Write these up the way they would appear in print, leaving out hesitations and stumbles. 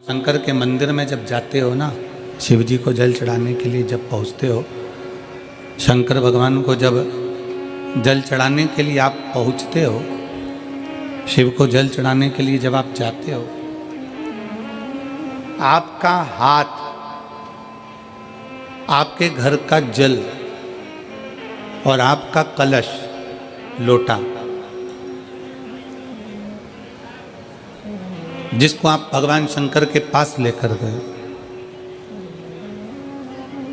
शंकर के मंदिर में जब जाते हो ना, शिव जी को जल चढ़ाने के लिए जब पहुँचते हो, शंकर भगवान को जब जल चढ़ाने के लिए आप पहुँचते हो, शिव को जल चढ़ाने के लिए जब आप जाते हो, आपका हाथ आपके घर का जल और आपका कलश लोटा, जिसको आप भगवान शंकर के पास लेकर गए,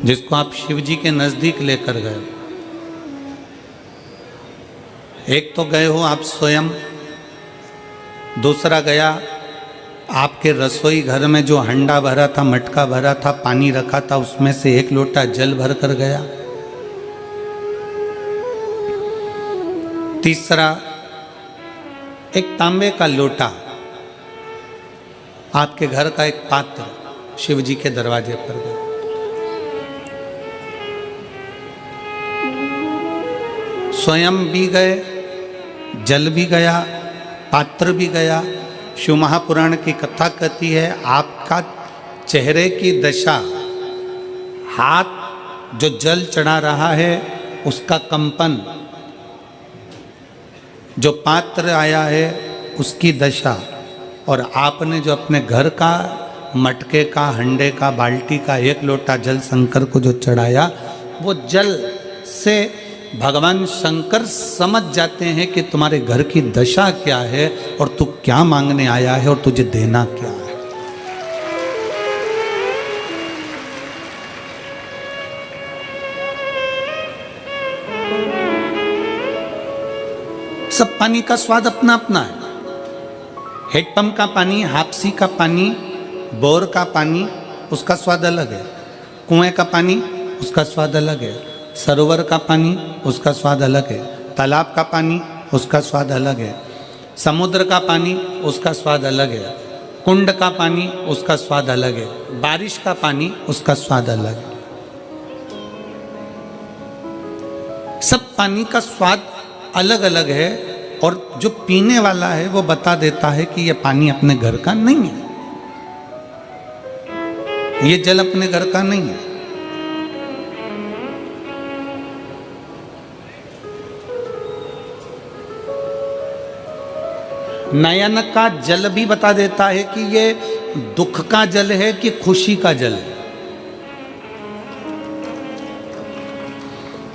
जिसको आप शिव जी के नजदीक लेकर गए, एक तो गए हो आप स्वयं, दूसरा गया आपके रसोई घर में जो हंडा भरा था, मटका भरा था, पानी रखा था, उसमें से एक लोटा जल भर कर गया। तीसरा एक तांबे का लोटा, आपके घर का एक पात्र शिव जी के दरवाजे पर गया। स्वयं भी गए, जल भी गया, पात्र भी गया। शिव महापुराण की कथा कहती है, आपका चेहरे की दशा, हाथ जो जल चढ़ा रहा है उसका कंपन, जो पात्र आया है उसकी दशा, और आपने जो अपने घर का मटके का, हंडे का, बाल्टी का एक लोटा जल शंकर को जो चढ़ाया, वो जल से भगवान शंकर समझ जाते हैं कि तुम्हारे घर की दशा क्या है और तू क्या मांगने आया है और तुझे देना क्या है। सब पानी का स्वाद अपना अपना है। हेडपंप का पानी, हापसी का पानी, बोर का पानी, उसका स्वाद अलग है। कुएं का पानी, उसका स्वाद अलग है। सरोवर का पानी, उसका स्वाद अलग है। तालाब का पानी, उसका स्वाद अलग है। समुद्र का पानी, उसका स्वाद अलग है। कुंड का पानी, उसका स्वाद अलग है। बारिश का पानी, उसका स्वाद अलग है। सब पानी का स्वाद अलग अलग है, और जो पीने वाला है वो बता देता है कि यह पानी अपने घर का नहीं है, ये जल अपने घर का नहीं है। नयन का जल भी बता देता है कि ये दुख का जल है कि खुशी का जल है।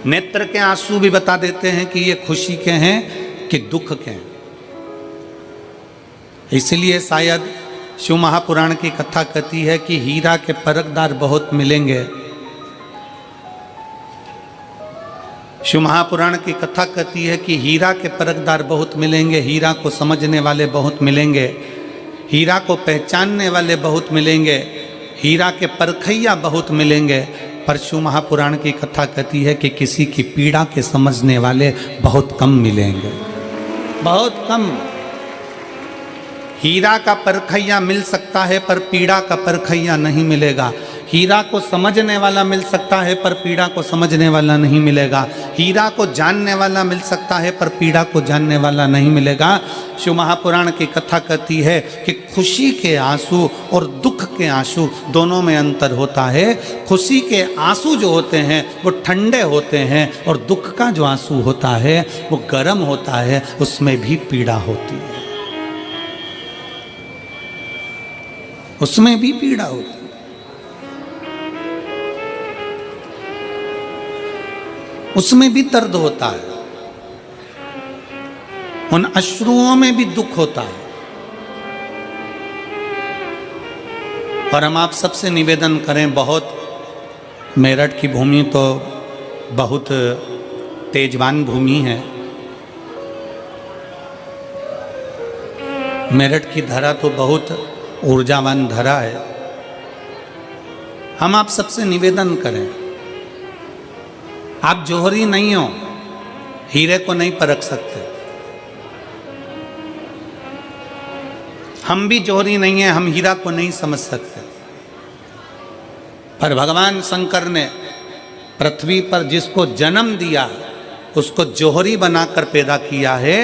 नेत्र के आंसू भी बता देते हैं कि ये खुशी के हैं कि दुख के हैं। इसलिए शायद शिव महापुराण की कथा कहती है कि हीरा के परखदार बहुत मिलेंगे। शिव महापुराण की कथा कहती है कि हीरा के परखदार बहुत मिलेंगे, हीरा को समझने वाले बहुत मिलेंगे, हीरा को पहचानने वाले बहुत मिलेंगे, हीरा के परखैया बहुत मिलेंगे। पर शिव महापुराण की कथा कहती है कि किसी की पीड़ा के समझने वाले बहुत कम मिलेंगे, बहुत कम। हीरा का परखैया मिल सकता है पर पीड़ा का परखैया नहीं मिलेगा। हीरा को समझने वाला मिल सकता है पर पीड़ा को समझने वाला नहीं मिलेगा। हीरा को जानने वाला मिल सकता है पर पीड़ा को जानने वाला नहीं मिलेगा। शिव महापुराण की कथा कहती है कि खुशी के आंसू और दुख के आंसू दोनों में अंतर होता है। खुशी के आंसू जो होते हैं वो ठंडे होते हैं, और दुख का जो आंसू होता है वो गर्म होता है, उसमें भी पीड़ा होती है, उसमें भी पीड़ा होती है। उसमें भी दर्द होता है, उन अश्रुओं में भी दुख होता है। और हम आप सबसे निवेदन करें, बहुत मेरठ की भूमि तो बहुत तेजवान भूमि है। मेरठ की धरा तो बहुत ऊर्जावान धरा है। हम आप सबसे निवेदन करें, आप जौहरी नहीं हो, हीरे को नहीं परख सकते। हम भी जौहरी नहीं हैं, हम हीरा को नहीं समझ सकते। पर भगवान शंकर ने पृथ्वी पर जिसको जन्म दिया उसको जौहरी बनाकर पैदा किया है,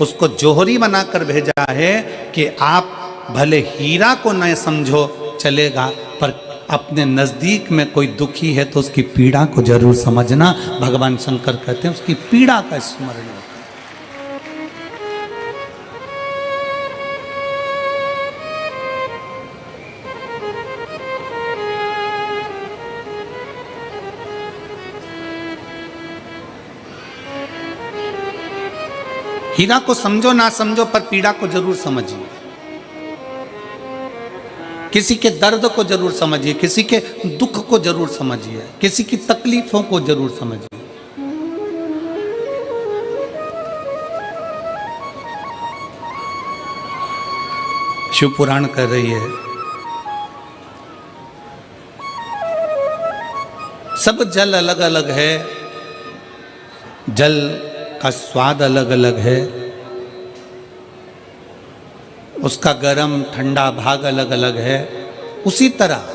उसको जौहरी बनाकर भेजा है कि आप भले हीरा को न समझो चलेगा, पर अपने नज़दीक में कोई दुखी है तो उसकी पीड़ा को जरूर समझना। भगवान शंकर कहते हैं उसकी पीड़ा का स्मरण रखना। हीरा को समझो ना समझो, पर पीड़ा को जरूर समझिए। किसी के दर्द को जरूर समझिए, किसी के दुख को जरूर समझिए, किसी की तकलीफों को जरूर समझिए। शिव पुराण कर रही है, सब जल अलग अलग है, जल का स्वाद अलग अलग है, उसका गर्म ठंडा भाग अलग अलग है। उसी तरह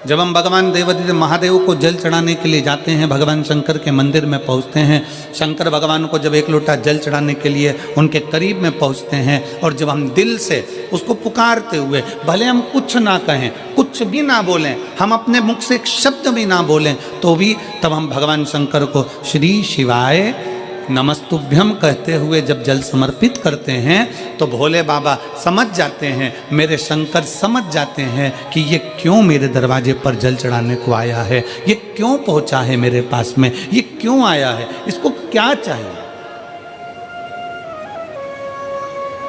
जब हम भगवान देवादिदेव महादेव को जल चढ़ाने के लिए जाते हैं, भगवान शंकर के मंदिर में पहुंचते हैं, शंकर भगवान को जब एक लोटा जल चढ़ाने के लिए उनके करीब में पहुंचते हैं, और जब हम दिल से उसको पुकारते हुए, भले हम कुछ ना कहें, कुछ भी ना बोलें, हम अपने मुख से एक शब्द भी ना बोलें, तो भी तब हम भगवान शंकर को श्री शिवाय नमस्तुभ्यम कहते हुए जब जल समर्पित करते हैं, तो भोले बाबा समझ जाते हैं, मेरे शंकर समझ जाते हैं कि ये क्यों मेरे दरवाजे पर जल चढ़ाने को आया है, ये क्यों पहुंचा है मेरे पास में, ये क्यों आया है, इसको क्या चाहिए,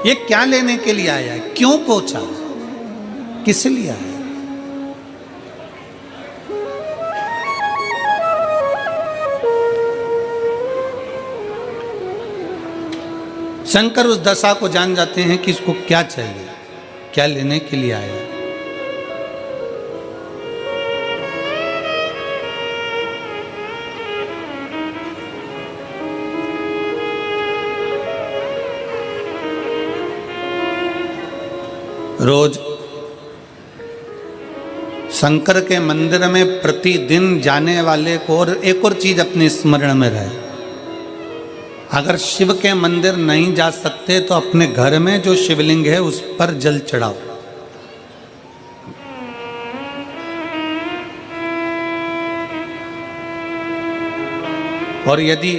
ये क्या लेने के लिए आया है, क्यों पहुंचा, किस लिए आया। शंकर उस दशा को जान जाते हैं कि इसको क्या चाहिए, क्या लेने के लिए आया। रोज शंकर के मंदिर में प्रतिदिन जाने वाले को और एक और चीज अपने स्मरण में रहे, अगर शिव के मंदिर नहीं जा सकते तो अपने घर में जो शिवलिंग है उस पर जल चढ़ाओ। और यदि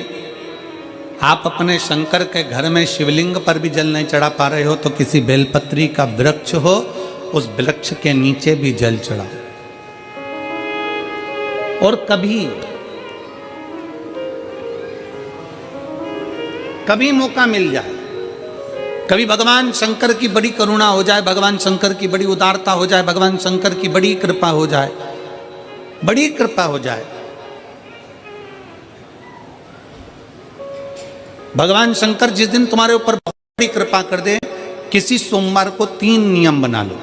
आप अपने शंकर के घर में शिवलिंग पर भी जल नहीं चढ़ा पा रहे हो, तो किसी बेलपत्री का वृक्ष हो, उस वृक्ष के नीचे भी जल चढ़ाओ। और कभी मौका मिल जाए, कभी भगवान शंकर की बड़ी करुणा हो जाए, भगवान शंकर की बड़ी उदारता हो जाए, भगवान शंकर की बड़ी कृपा हो जाए, बड़ी कृपा हो जाए, भगवान शंकर जिस दिन तुम्हारे ऊपर बहुत बड़ी कृपा कर दे, किसी सोमवार को 3 नियम बना लो।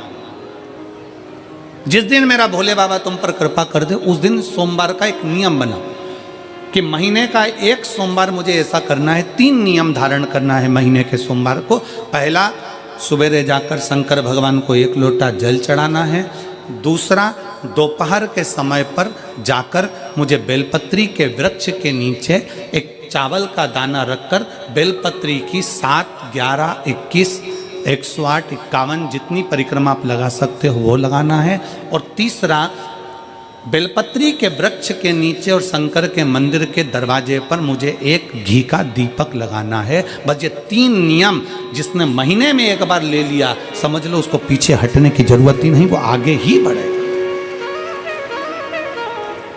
जिस दिन मेरा भोले बाबा तुम पर कृपा कर दे, उस दिन सोमवार का एक नियम बनाओ कि महीने का एक सोमवार मुझे ऐसा करना है, 3 नियम धारण करना है महीने के सोमवार को। पहला, सुबेरे जाकर शंकर भगवान को 1 लोटा जल चढ़ाना है। दूसरा, दोपहर के समय पर जाकर मुझे बेलपत्री के वृक्ष के नीचे एक चावल का दाना रखकर बेलपत्री की 7, 11, 21, 108, 51 जितनी परिक्रमा आप लगा सकते हो वो लगाना है। और तीसरा, बेलपत्री के वृक्ष के नीचे और शंकर के मंदिर के दरवाजे पर मुझे एक घी का दीपक लगाना है। बस ये 3 नियम जिसने महीने में एक बार ले लिया, समझ लो उसको पीछे हटने की जरूरत ही नहीं, वो आगे ही बढ़े।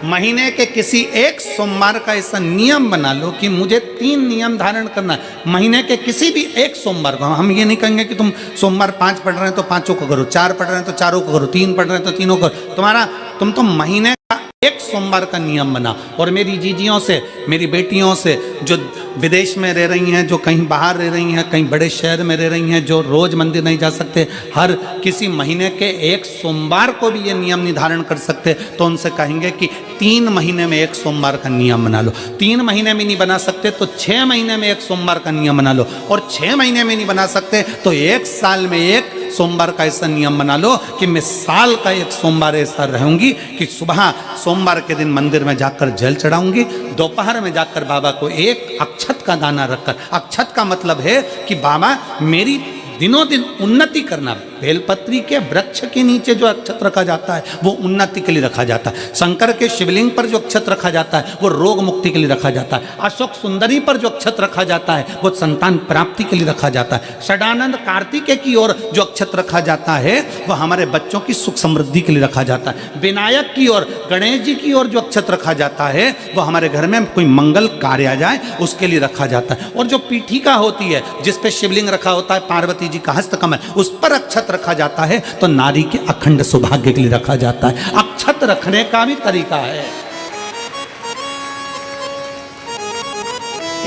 महीने के किसी एक सोमवार का ऐसा नियम बना लो कि मुझे 3 नियम धारण करना है महीने के किसी भी एक सोमवार को। हम ये नहीं कहेंगे कि तुम सोमवार 5 पढ़ रहे हैं तो 5 को करो, 4 पढ़ रहे हैं तो 4 को करो, 3 पढ़ रहे हैं तो 3 को करो। तुम तो महीने का एक सोमवार का नियम बना। और मेरी जीजियों से, मेरी बेटियों से जो विदेश में रह रही हैं, जो कहीं बाहर रह रही हैं, कहीं बड़े शहर में रह रही हैं, जो रोज मंदिर नहीं जा सकते, हर किसी महीने के एक सोमवार को भी ये नियम निर्धारण कर सकते, तो उनसे कहेंगे कि 3 महीने में एक सोमवार का नियम बना लो। 3 महीने में नहीं बना सकते तो 6 महीने में एक सोमवार का नियम बना लो। और 6 महीने में नहीं बना सकते तो 1 साल में एक सोमवार का ऐसा नियम बना लो कि मैं साल का एक सोमवार ऐसा रहूंगी कि सुबह सोमवार के दिन मंदिर में जाकर जल चढ़ाऊंगी, दोपहर में जाकर बाबा को एक अक्षत का दाना रखकर, अक्षत का मतलब है कि बाबा मेरी दिनों दिन उन्नति करना, बेलपत्री के वृक्ष के नीचे जो अक्षत रखा जाता है वो उन्नति के लिए रखा जाता है। शंकर के शिवलिंग पर जो अक्षत रखा जाता है वो रोग मुक्ति के लिए रखा जाता है। अशोक सुंदरी पर जो अक्षत रखा जाता है वो संतान प्राप्ति के लिए रखा जाता है। षडानंद कार्तिकेय की ओर जो अक्षत रखा जाता है वो हमारे बच्चों की सुख समृद्धि के लिए रखा जाता है। विनायक की ओर, गणेश जी की ओर जो अक्षत रखा जाता है वो हमारे घर में कोई मंगल कार्य आ जाए उसके लिए रखा जाता है। और जो पीठिका होती है जिस पे शिवलिंग रखा होता है, पार्वती जी का हस्तकमल, उस पर अक्षत रखा जाता है तो नारी के अखंड सौभाग्य के लिए रखा जाता है। अक्षत रखने का भी तरीका है।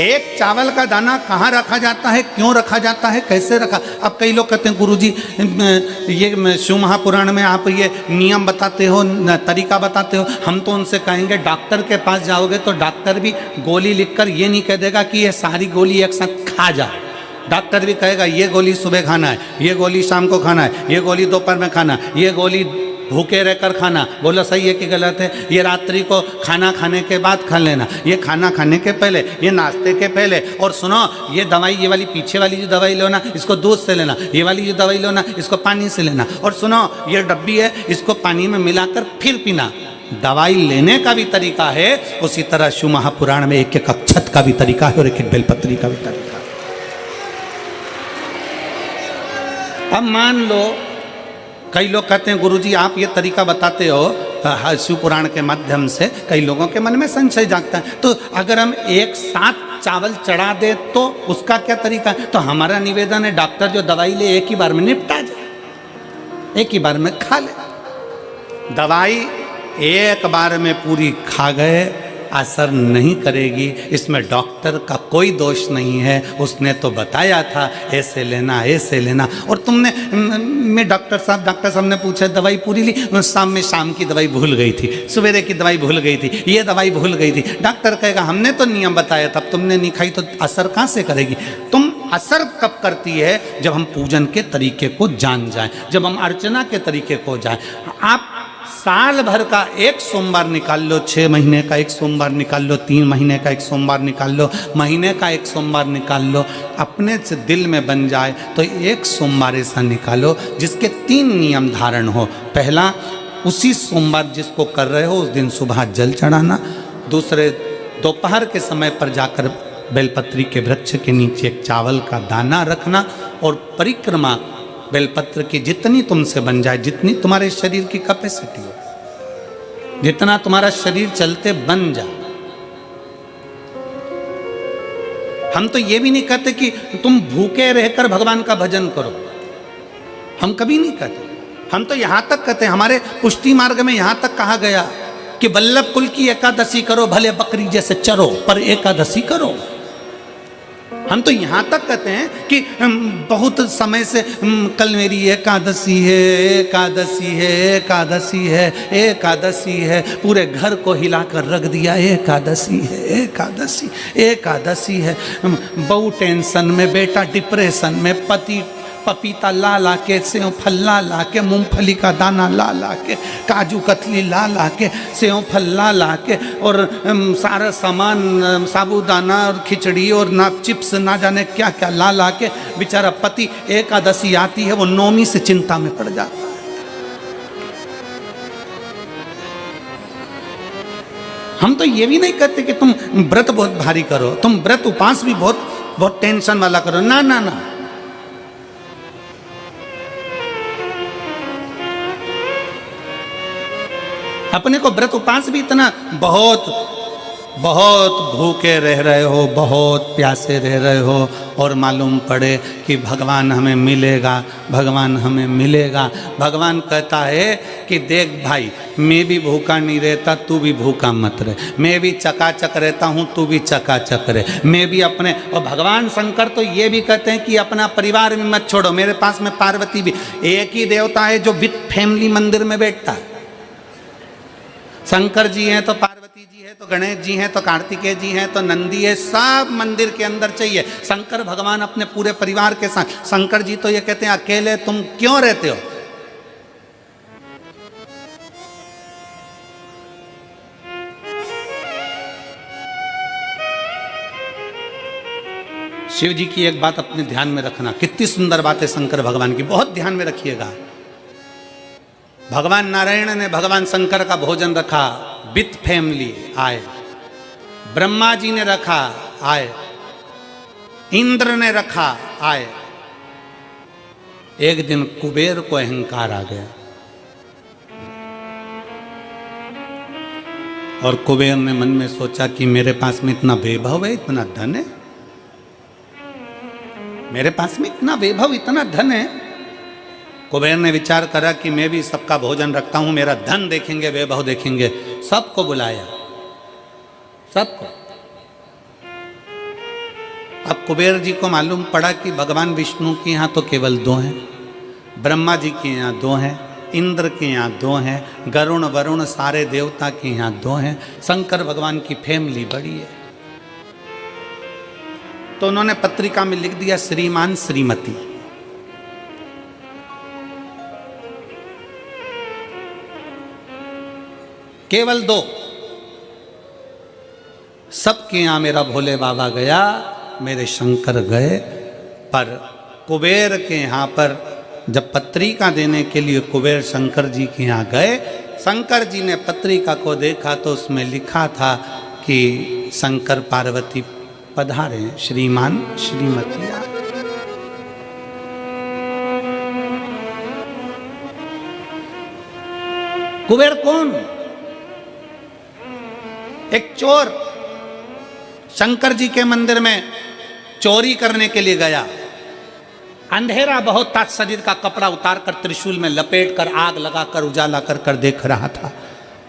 एक चावल का दाना कहाँ रखा जाता है, क्यों रखा जाता है, कैसे रखा। अब कई लोग कहते हैं गुरुजी ये शिव महापुराण में आप ये नियम बताते हो, तरीका बताते हो। हम तो उनसे कहेंगे डॉक्टर के पास जाओगे तो डॉक्टर भी गोली लिखकर ये नहीं कह देगा कि ये सारी गोली एक साथ खा जा। डॉक्टर भी कहेगा ये गोली सुबह खाना है, ये गोली शाम को खाना है, ये गोली दोपहर में खाना, ये गोली भूखे रहकर खाना। बोलो सही है कि गलत है। ये रात्रि को खाना खाने के बाद खा लेना, ये खाना खाने के पहले, ये नाश्ते के पहले। और सुनो ये दवाई, ये वाली पीछे वाली जो दवाई लो ना इसको दूध से लेना, ये वाली जो दवाई लो ना इसको पानी से लेना। और सुनो ये डब्बी है इसको पानी में मिलाकर फिर पीना। दवाई लेने का भी तरीका है, उसी तरह शिव महापुराण में एक एक अक्षत का भी तरीका है और एक एक बेलपत्री का भी तरीका है। अब मान लो कई लोग कहते हैं गुरुजी आप ये तरीका बताते हो शिव पुराण के माध्यम से, कई लोगों के मन में संशय जागता है। तो अगर हम एक साथ चावल चढ़ा दे तो उसका क्या तरीका है। तो हमारा निवेदन है डॉक्टर जो दवाई ले एक ही बार में निपटा जाए, एक ही बार में खा ले। दवाई एक बार में पूरी खा गए असर नहीं करेगी, इसमें डॉक्टर का कोई दोष नहीं है। उसने तो बताया था ऐसे लेना ऐसे लेना। और तुमने मैं डॉक्टर साहब ने पूछा दवाई पूरी ली, शाम की दवाई भूल गई थी, सवेरे की दवाई भूल गई थी, ये दवाई भूल गई थी। डॉक्टर कहेगा हमने तो नियम बताया तब तुमने नहीं खाई, तो असर कहाँ से करेगी। तुम असर कब करती है जब हम पूजन के तरीके को जान जाएं, जब हम अर्चना के तरीके को जाएं। आप साल भर का एक सोमवार निकाल लो, 6 महीने का एक सोमवार निकाल लो, 3 महीने का एक सोमवार निकाल लो, महीने का एक सोमवार निकाल लो, अपने से दिल में बन जाए तो एक सोमवार ऐसा निकालो जिसके 3 नियम धारण हो। पहला, उसी सोमवार जिसको कर रहे हो उस दिन सुबह जल चढ़ाना। दूसरे, दोपहर के समय पर जाकर बेलपत्री के वृक्ष के नीचे एक चावल का दाना रखना और परिक्रमा बेलपत्र की जितनी तुमसे बन जाए, जितनी तुम्हारे शरीर की कैपेसिटी हो, जितना तुम्हारा शरीर चलते बन जाए। हम तो ये भी नहीं कहते कि तुम भूखे रहकर भगवान का भजन करो, हम कभी नहीं कहते। हम तो यहां तक कहते हैं, हमारे पुष्टि मार्ग में यहां तक कहा गया कि वल्लभ कुल की एकादशी करो, भले बकरी जैसे चरो पर एकादशी करो। हम तो यहाँ तक कहते हैं कि बहुत समय से कल मेरी एकादशी है, एकादशी है, एकादशी है, एकादशी है, पूरे घर को हिलाकर रख दिया, एकादशी है, एकादशी, एकादशी है। बहू टेंशन में, बेटा डिप्रेशन में, पति पपीता ला ला के, सेव फल ला ला के, मूंगफली का दाना ला ला के, काजू कतली ला ला के, सेव फल ला ला के, और सारा सामान साबूदाना और खिचड़ी और ना चिप्स ना जाने क्या क्या ला ला के, बेचारा पति एकादशी आती है वो नौमी से चिंता में पड़ जाता है। हम तो ये भी नहीं कहते कि तुम व्रत बहुत भारी करो, तुम व्रत उपास भी बहुत टेंशन वाला करो, ना ना ना। अपने को व्रत उपास भी इतना बहुत भूखे रह रहे हो, बहुत प्यासे रह रहे हो और मालूम पड़े कि भगवान हमें मिलेगा, भगवान हमें मिलेगा। भगवान कहता है कि देख भाई, मैं भी भूखा नहीं रहता, तू भी भूखा मत रहे, मैं भी चकाचक रहता हूँ, तू भी चकाचक रहे, मैं भी अपने। और भगवान शंकर तो ये भी कहते हैं कि अपना परिवार भी मत छोड़ो। मेरे पास में पार्वती भी, एक ही देवता है जो विद फैमिली मंदिर में बैठता है। शंकर जी हैं तो पार्वती जी है, तो गणेश जी हैं, तो कार्तिकेय जी हैं, तो नंदी है, सब मंदिर के अंदर चाहिए। शंकर भगवान अपने पूरे परिवार के साथ। शंकर जी तो ये कहते हैं अकेले तुम क्यों रहते हो। शिव जी की एक बात अपने ध्यान में रखना, कितनी सुंदर बात है शंकर भगवान की, बहुत ध्यान में रखिएगा। भगवान नारायण ने भगवान शंकर का भोजन रखा, विथ फैमिली आए। ब्रह्मा जी ने रखा, आए। इंद्र ने रखा, आए। एक दिन कुबेर को अहंकार आ गया और कुबेर ने मन में सोचा कि मेरे पास में इतना वैभव है, इतना धन है, मेरे पास में इतना वैभव, इतना धन है। कुबेर ने विचार करा कि मैं भी सबका भोजन रखता हूं, मेरा धन देखेंगे, वैभव देखेंगे। सबको बुलाया, सबको। अब कुबेर जी को मालूम पड़ा कि भगवान विष्णु के यहाँ तो केवल 2 हैं, ब्रह्मा जी के यहाँ 2 हैं, इंद्र के यहाँ 2 हैं, गरुण वरुण सारे देवता के यहाँ 2 हैं, शंकर भगवान की फैमिली बड़ी है। तो उन्होंने पत्रिका में लिख दिया श्रीमान श्रीमती। केवल 2। सबके यहां मेरा भोले बाबा गया, मेरे शंकर गए, पर कुबेर के यहां पर जब पत्रिका देने के लिए कुबेर शंकर जी के यहां गए, शंकर जी ने पत्रिका को देखा तो उसमें लिखा था कि शंकर पार्वती पधारे, श्रीमान श्रीमती। कुबेर कौन? एक चोर शंकर जी के मंदिर में चोरी करने के लिए गया। अंधेरा बहुत था, शरीर का कपड़ा उतार कर त्रिशूल में लपेट कर आग लगाकर उजाला कर देख रहा था।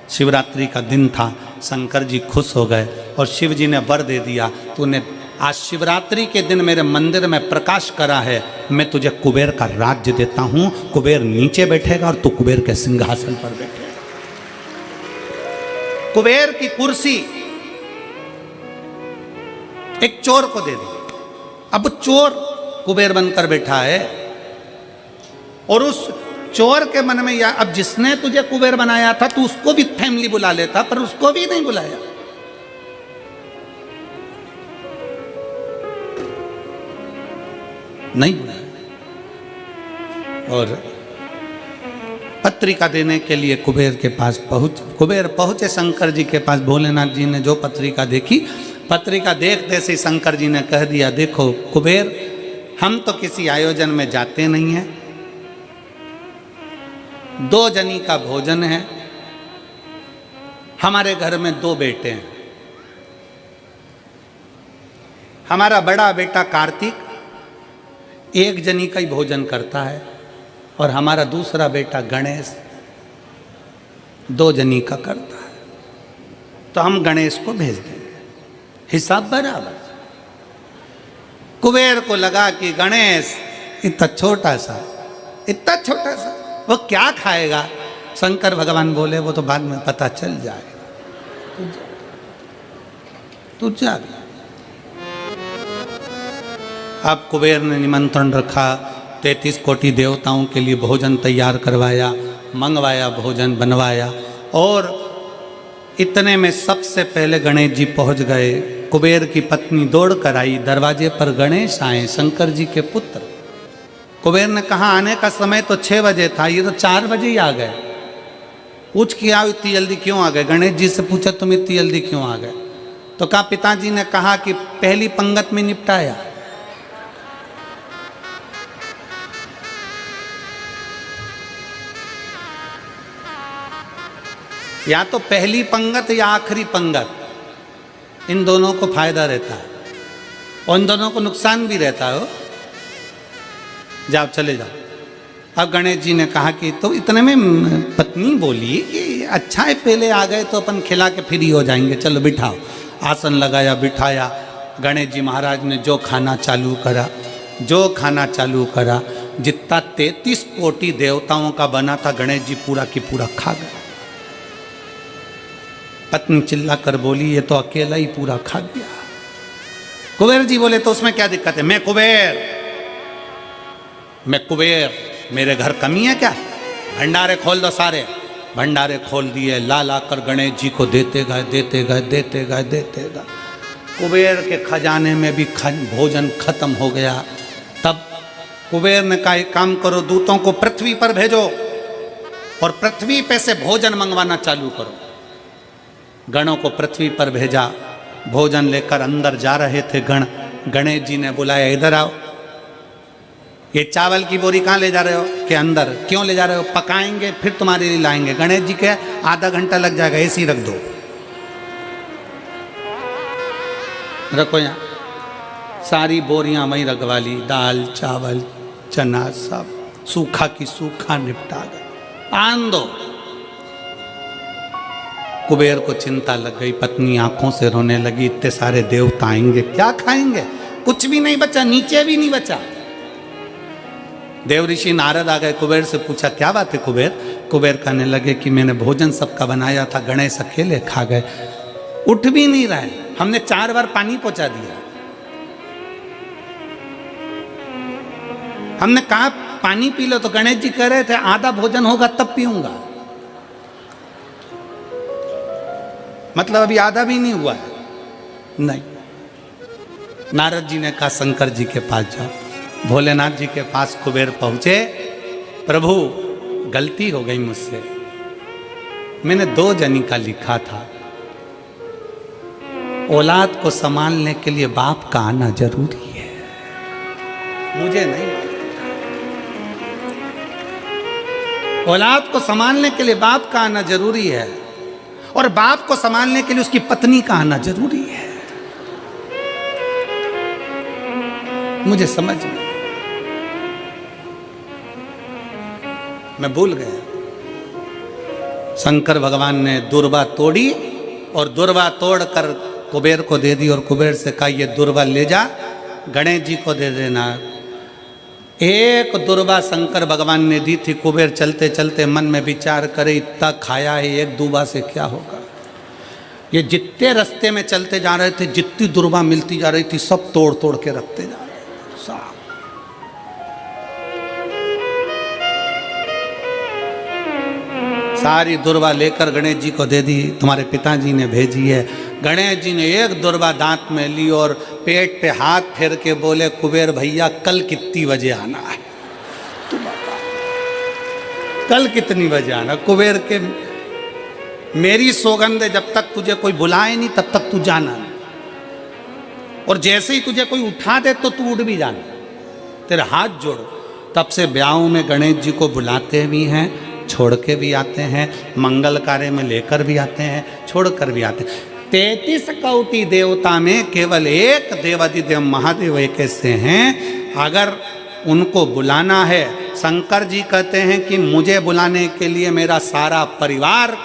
शिवरात्रि का दिन था, शंकर जी खुश हो गए और शिव जी ने वर दे दिया, तूने आज शिवरात्रि के दिन मेरे मंदिर में प्रकाश करा है, मैं तुझे कुबेर का राज्य देता हूं। कुबेर नीचे बैठेगा और तू कुबेर के सिंहासन पर बैठेगा। कुबेर की कुर्सी एक चोर को दे दी। अब चोर कुबेर बनकर बैठा है और उस चोर के मन में या अब जिसने तुझे कुबेर बनाया था तू उसको भी फैमिली बुला लेता, पर उसको भी नहीं बुलाया। नहीं बुलाया। और पत्रिका देने के लिए कुबेर के पास कुबेर पहुंचे शंकर जी के पास। भोलेनाथ जी ने जो पत्रिका देखी, पत्रिका देखते से शंकर जी ने कह दिया, देखो कुबेर, हम तो किसी आयोजन में जाते नहीं हैं, 2 जनी का भोजन है, हमारे घर में 2 बेटे हैं। हमारा बड़ा बेटा कार्तिक 1 जनी का ही भोजन करता है और हमारा दूसरा बेटा गणेश 2 जनी का करता है, तो हम गणेश को भेज देंगे, हिसाब बराबर। कुबेर को लगा कि गणेश इतना छोटा सा वो क्या खाएगा। शंकर भगवान बोले वो तो बाद में पता चल जाएगा, तू जा। अब कुबेर ने निमंत्रण रखा, 33 कोटि देवताओं के लिए भोजन तैयार करवाया, मंगवाया, भोजन बनवाया। और इतने में सबसे पहले गणेश जी पहुंच गए। कुबेर की पत्नी दौड़ कर आई, दरवाजे पर गणेश आए, शंकर जी के पुत्र। कुबेर ने कहा आने का समय तो 6 बजे था, ये तो 4 बजे ही आ गए। पूछ के आओ इतनी जल्दी क्यों आ गए। गणेश जी से पूछा तुम इतनी जल्दी क्यों आ गए, तो कहा पिताजी ने कहा कि पहली पंगत में निपटाया। या तो पहली पंगत या आखिरी पंगत, इन दोनों को फायदा रहता है और इन दोनों को नुकसान भी रहता है। जाओ चले जाओ। अब गणेश जी ने कहा कि तो इतने में पत्नी बोली कि अच्छा है पहले आ गए तो अपन खिला के फ्री हो जाएंगे, चलो बिठाओ। आसन लगाया, बिठाया। गणेश जी महाराज ने जो खाना चालू करा, जितना 33 कोटि देवताओं का बना था गणेश जी पूरा की पूरा खा गए। पत्नी चिल्ला कर बोली ये तो अकेला ही पूरा खा गया। कुबेर जी बोले तो उसमें क्या दिक्कत है, मैं कुबेर, मेरे घर कमी है क्या? भंडारे खोल दो सारे। भंडारे खोल दिए, ला कर गणेश जी को देते गए। कुबेर के खजाने में भी भोजन खत्म हो गया। तब कुबेर ने कहा एक काम करो, दूतों को पृथ्वी पर भेजो और पृथ्वी पे से भोजन मंगवाना चालू करो। गणों को पृथ्वी पर भेजा, भोजन लेकर अंदर जा रहे थे गण। गणेश जी ने बुलाया, इधर आओ, ये चावल की बोरी कहाँ ले जा रहे हो? कि अंदर। क्यों ले जा रहे हो? पकाएंगे फिर तुम्हारे लिए लाएंगे। गणेश जी के आधा घंटा लग जाएगा, ऐसे ही रख दो, रखो यहाँ। सारी बोरियां वहीं रखवा ली, दाल चावल चना सब सूखा की सूखा निपटा गए। आन दो। कुबेर को चिंता लग गई, पत्नी आंखों से रोने लगी, इतने सारे देवता आएंगे, क्या खाएंगे? कुछ भी नहीं बचा, नीचे भी नहीं बचा। देव ऋषि नारद आ गए, कुबेर से पूछा क्या बात है कुबेर? कुबेर कहने लगे कि मैंने भोजन सबका बनाया था, गणेश अकेले खा गए, उठ भी नहीं रहे, हमने 4 बार पानी पहुंचा दिया। हमने कहा पानी पी लो, तो गणेश जी कह रहे थे आधा भोजन होगा तब पीऊंगा। मतलब अभी आधा भी नहीं हुआ है। नहीं। नारद जी ने कहा शंकर जी के पास जाओ। भोलेनाथ जी के पास कुबेर पहुंचे, प्रभु गलती हो गई मुझसे, मैंने 2 जनी का लिखा था, औलाद को संभालने के लिए बाप का आना जरूरी है, मुझे नहीं मालूम। औलाद को संभालने के लिए बाप का आना जरूरी है, और बाप को संभालने के लिए उसकी पत्नी का आना जरूरी है। मुझे समझ में, मैं भूल गया। शंकर भगवान ने दुर्वा तोड़ी और दुर्वा तोड़कर कुबेर को दे दी और कुबेर से कहा ये दुर्वा ले जा, गणेश जी को दे देना। एक दुर्वा शंकर भगवान ने दी थी। कुबेर चलते चलते मन में विचार करे, इतना खाया है, एक दुर्वा से क्या होगा? ये जितने रास्ते में चलते जा रहे थे, जितनी दुर्वा मिलती जा रही थी, सब तोड़ तोड़ के रखते जा रहे थे। सारी दुर्वा लेकर गणेश जी को दे दी, तुम्हारे पिताजी ने भेजी है। गणेश जी ने एक दुर्वा दांत में ली और पेट पे हाथ फेर के बोले, कुबेर भैया कल कितनी बजे आना है? तू बता, कल कितनी बजे आना? कुबेर के मेरी सौगंध है, जब तक तुझे कोई बुलाए नहीं तब तक तू जाना नहीं, और जैसे ही तुझे कोई उठा दे तो तू उठ भी जाना, तेरे हाथ जोड़ो। तब से ब्याहों में गणेश जी को बुलाते भी हैं, छोड़ के भी आते हैं, मंगल कार्य में लेकर भी आते हैं, छोड़ कर भी आते हैं। 33 कोटि देवता में केवल एक देवाधिदेव महादेव एक ऐसे हैं, अगर उनको बुलाना है, शंकर जी कहते हैं कि मुझे बुलाने के लिए मेरा सारा परिवार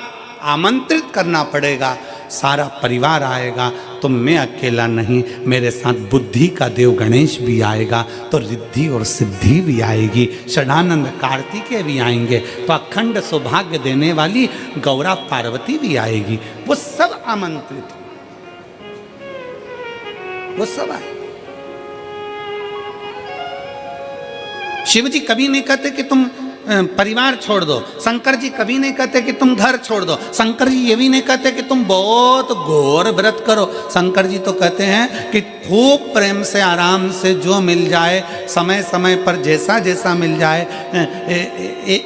आमंत्रित करना पड़ेगा, सारा परिवार आएगा, तो मैं अकेला नहीं, मेरे साथ बुद्धि का देव गणेश भी आएगा, तो रिद्धि और सिद्धि भी आएगी, षडानंद कार्तिकेय भी आएंगे, तो अखंड सौभाग्य देने वाली गौरा पार्वती भी आएगी। वो सब आमंत्रित, वो सब आए। शिव जी कभी नहीं कहते कि तुम परिवार छोड़ दो, शंकर जी कभी नहीं कहते कि तुम घर छोड़ दो, शंकर जी ये भी नहीं कहते कि तुम बहुत घोर व्रत करो। शंकर जी तो कहते हैं कि खूब प्रेम से आराम से जो मिल जाए, समय समय पर जैसा जैसा मिल जाए।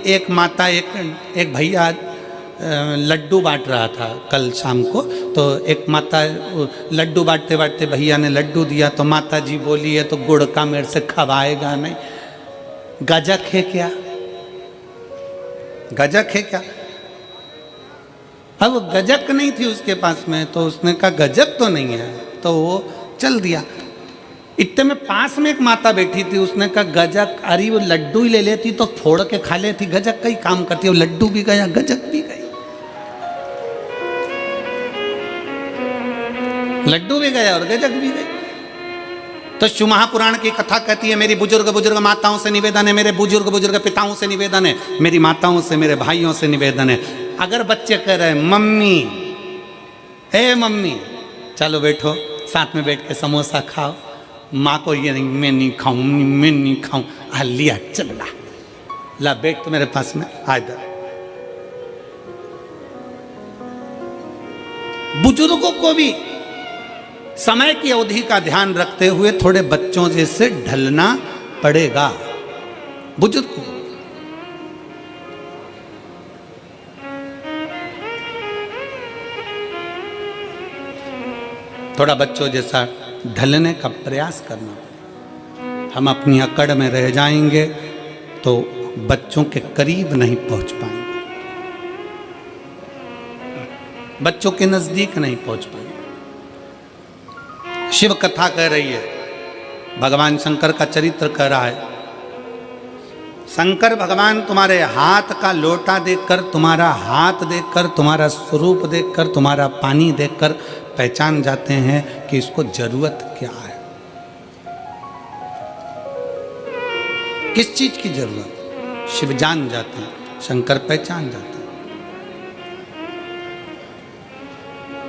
एक माता, एक भैया लड्डू बांट रहा था कल शाम को, तो एक माता लड्डू बांटते बांटते भैया ने लड्डू दिया, तो माता जी बोली है तो गुड़ का मेरे से खवाएगा नहीं, गजक है क्या? गजक है क्या? अब गजक नहीं थी उसके पास में, तो उसने कहा गजक तो नहीं है, तो वो चल दिया। इतने में पास में एक माता बैठी थी, उसने कहा गजक, अरे वो लड्डू ही ले लेती तो फोड़ के खा लेती, गजक का ही काम करती है। वो लड्डू भी गया, गजक भी गई, लड्डू भी गया और गजक भी गई। तो शिव महापुराण की कथा कहती है, मेरी बुजुर्ग बुजुर्ग माताओं से निवेदन है, मेरे बुजुर्ग बुजुर्ग पिताओं से निवेदन है, मेरी माताओं से, मेरे भाइयों से निवेदन है, अगर बच्चे कह रहे हैं मम्मी, ए मम्मी चलो बैठो साथ में बैठ के समोसा खाओ, माँ को ये नहीं, मैं नहीं खाऊं, मैं नहीं खाऊं, लिया चल ला बैठ तो मेरे पास में आ इधर। बुजुर्गों को भी समय की अवधि का ध्यान रखते हुए थोड़े बच्चों जैसे ढलना पड़ेगा। बुजुर्ग को थोड़ा बच्चों जैसा ढलने का प्रयास करना। हम अपनी अकड़ में रह जाएंगे तो बच्चों के करीब नहीं पहुंच पाएंगे, बच्चों के नजदीक नहीं पहुंच पाएंगे। शिव कथा कह रही है, भगवान शंकर का चरित्र कह रहा है। शंकर भगवान तुम्हारे हाथ का लोटा देखकर, तुम्हारा हाथ देखकर, तुम्हारा स्वरूप देखकर, तुम्हारा पानी देखकर पहचान जाते हैं कि इसको जरूरत क्या है, किस चीज की जरूरत। शिव जान जाते हैं, शंकर पहचान जाते हैं।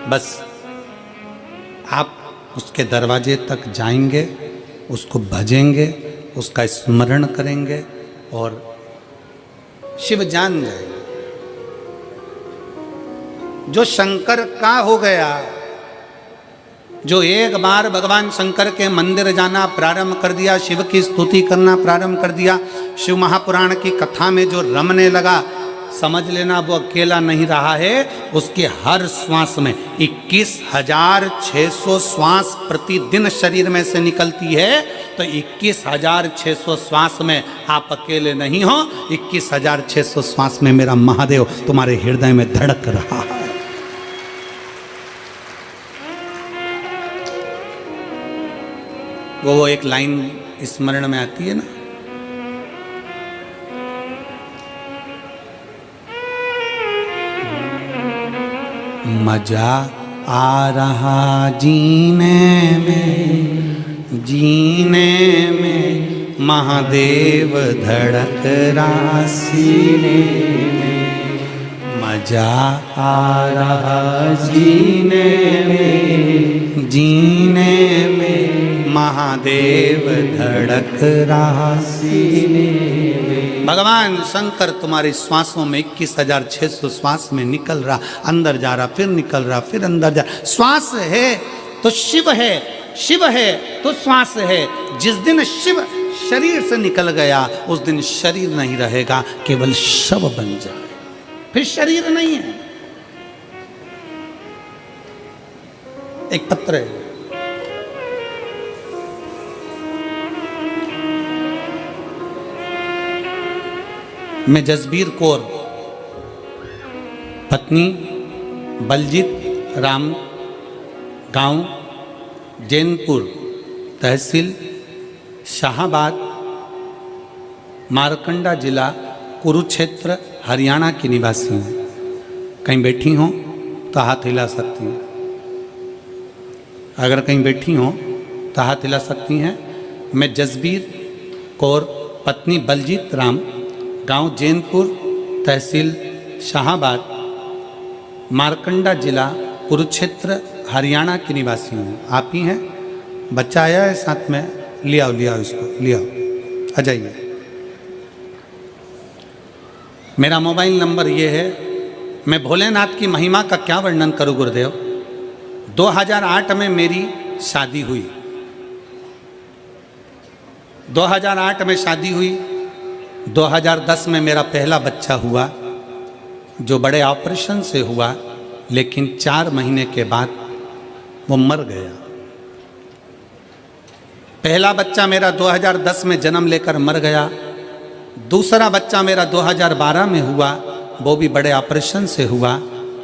बस आप उसके दरवाजे तक जाएंगे, उसको भजेंगे, उसका स्मरण करेंगे और शिव जान जाएंगे। जो शंकर का हो गया, जो एक बार भगवान शंकर के मंदिर जाना प्रारंभ कर दिया, शिव की स्तुति करना प्रारंभ कर दिया, शिव महापुराण की कथा में जो रमने लगा, समझ लेना वो अकेला नहीं रहा है। उसके हर श्वास में 21,600 श्वास प्रतिदिन शरीर में से निकलती है। तो 21,600 श्वास में आप अकेले नहीं हो, 21,600 श्वास में मेरा महादेव तुम्हारे हृदय में धड़क रहा है। वो एक लाइन स्मरण में आती है ना, मजा आ रहा जीने में, जीने में महादेव धड़क रहा सीने में, मजा आ रहा जीने में, जीने में महादेव धड़क रहा सीने में। भगवान शंकर तुम्हारी श्वासों में 21,600 श्वास में निकल रहा, अंदर जा रहा, फिर निकल रहा, फिर अंदर जा। श्वास है तो शिव है, शिव है तो श्वास है। जिस दिन शिव शरीर से निकल गया, उस दिन शरीर नहीं रहेगा, केवल शव बन जाए, फिर शरीर नहीं है। एक पत्र है, मैं जसबीर कौर, पत्नी बलजीत राम, गांव जैनपुर, तहसील शाहाबाद, मारकंडा जिला कुरुक्षेत्र, हरियाणा की निवासी हूँ। कहीं बैठी हो तो हाथ हिला सकती हैं, अगर कहीं बैठी हो तो हाथ हिला सकती हैं। मैं जसबीर कौर, पत्नी बलजीत राम, गांव जैनपुर, तहसील शाहाबाद, मारकंडा जिला कुरुक्षेत्र, हरियाणा की निवासी हूँ। आप ही हैं? बच्चा आया है साथ में, ले आओ, ले आओ, इसको ले आओ, आ जाइए। मेरा मोबाइल नंबर ये है। मैं भोलेनाथ की महिमा का क्या वर्णन करूँ गुरुदेव। 2008 में मेरी शादी हुई, 2008 में शादी हुई। 2010 में मेरा पहला बच्चा हुआ, जो बड़े ऑपरेशन से हुआ, लेकिन 4 महीने के बाद वो मर गया। पहला बच्चा मेरा 2010 में जन्म लेकर मर गया। दूसरा बच्चा मेरा 2012 में हुआ, वो भी बड़े ऑपरेशन से हुआ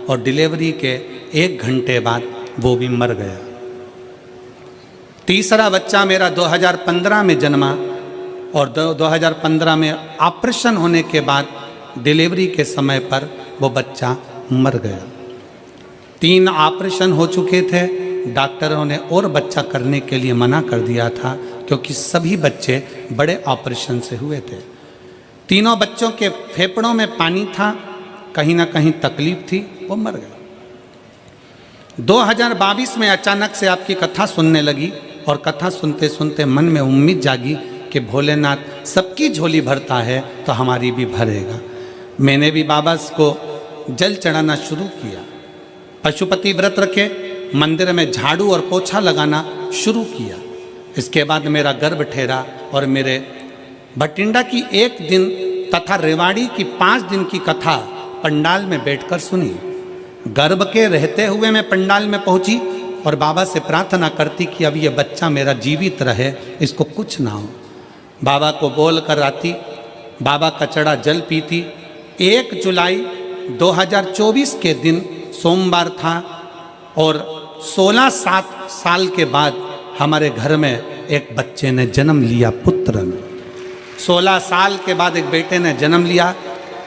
और डिलीवरी के 1 घंटे बाद वो भी मर गया। तीसरा बच्चा मेरा 2015 में जन्मा और 2015 में ऑपरेशन होने के बाद डिलीवरी के समय पर वो बच्चा मर गया। 3 ऑपरेशन हो चुके थे, डॉक्टरों ने और बच्चा करने के लिए मना कर दिया था, क्योंकि सभी बच्चे बड़े ऑपरेशन से हुए थे। तीनों बच्चों के फेफड़ों में पानी था, कहीं ना कहीं तकलीफ थी, वो मर गए। 2022 में अचानक से आपकी कथा सुनने लगी और कथा सुनते सुनते मन में उम्मीद जागी कि भोलेनाथ सबकी झोली भरता है तो हमारी भी भरेगा। मैंने भी बाबा को जल चढ़ाना शुरू किया, पशुपति व्रत रखे, मंदिर में झाड़ू और पोछा लगाना शुरू किया। इसके बाद मेरा गर्भ ठहरा और मेरे भटिंडा की 1 दिन तथा रेवाड़ी की 5 दिन की कथा पंडाल में बैठकर सुनी। गर्भ के रहते हुए मैं पंडाल में पहुंची और बाबा से प्रार्थना करती कि अब ये बच्चा मेरा जीवित रहे, इसको कुछ ना हो। बाबा को बोल कर आती, बाबा कचड़ा जल पीती। 1 जुलाई 2024 के दिन सोमवार था और 16-7 साल के बाद हमारे घर में एक बच्चे ने जन्म लिया, पुत्र ने। 16 साल के बाद एक बेटे ने जन्म लिया।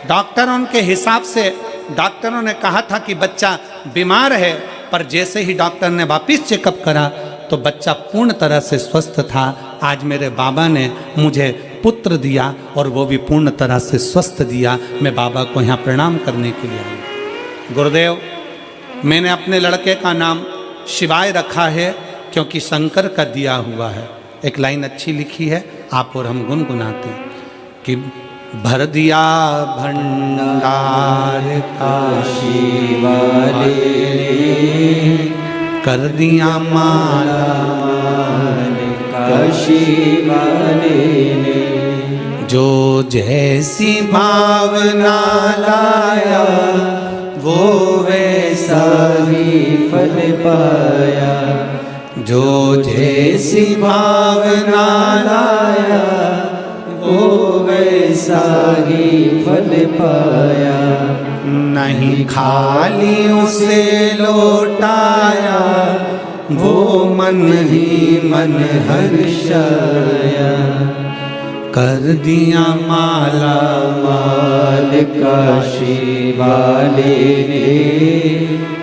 डॉक्टरों के हिसाब से डॉक्टरों ने कहा था कि बच्चा बीमार है, पर जैसे ही डॉक्टर ने वापस चेकअप करा तो बच्चा पूर्ण तरह से स्वस्थ था। आज मेरे बाबा ने मुझे पुत्र दिया और वो भी पूर्ण तरह से स्वस्थ दिया। मैं बाबा को यहाँ प्रणाम करने के लिए आई। गुरुदेव, मैंने अपने लड़के का नाम शिवाय रखा है क्योंकि शंकर का दिया हुआ है। एक लाइन अच्छी लिखी है, आप और हम गुनगुनाते हैं कि भर दिया भंडार काशी वाले ने, कर दिया माला काशी वाले ने, जो जैसी भावना लाया वो वैसा ही फल पाया, जो जैसी भावना लाया वो वैसा ही फल पाया। नहीं खाली उसे लौटाया, वो मन ही मन हर्षाया, कर दिया माला माल काशी वाले ने,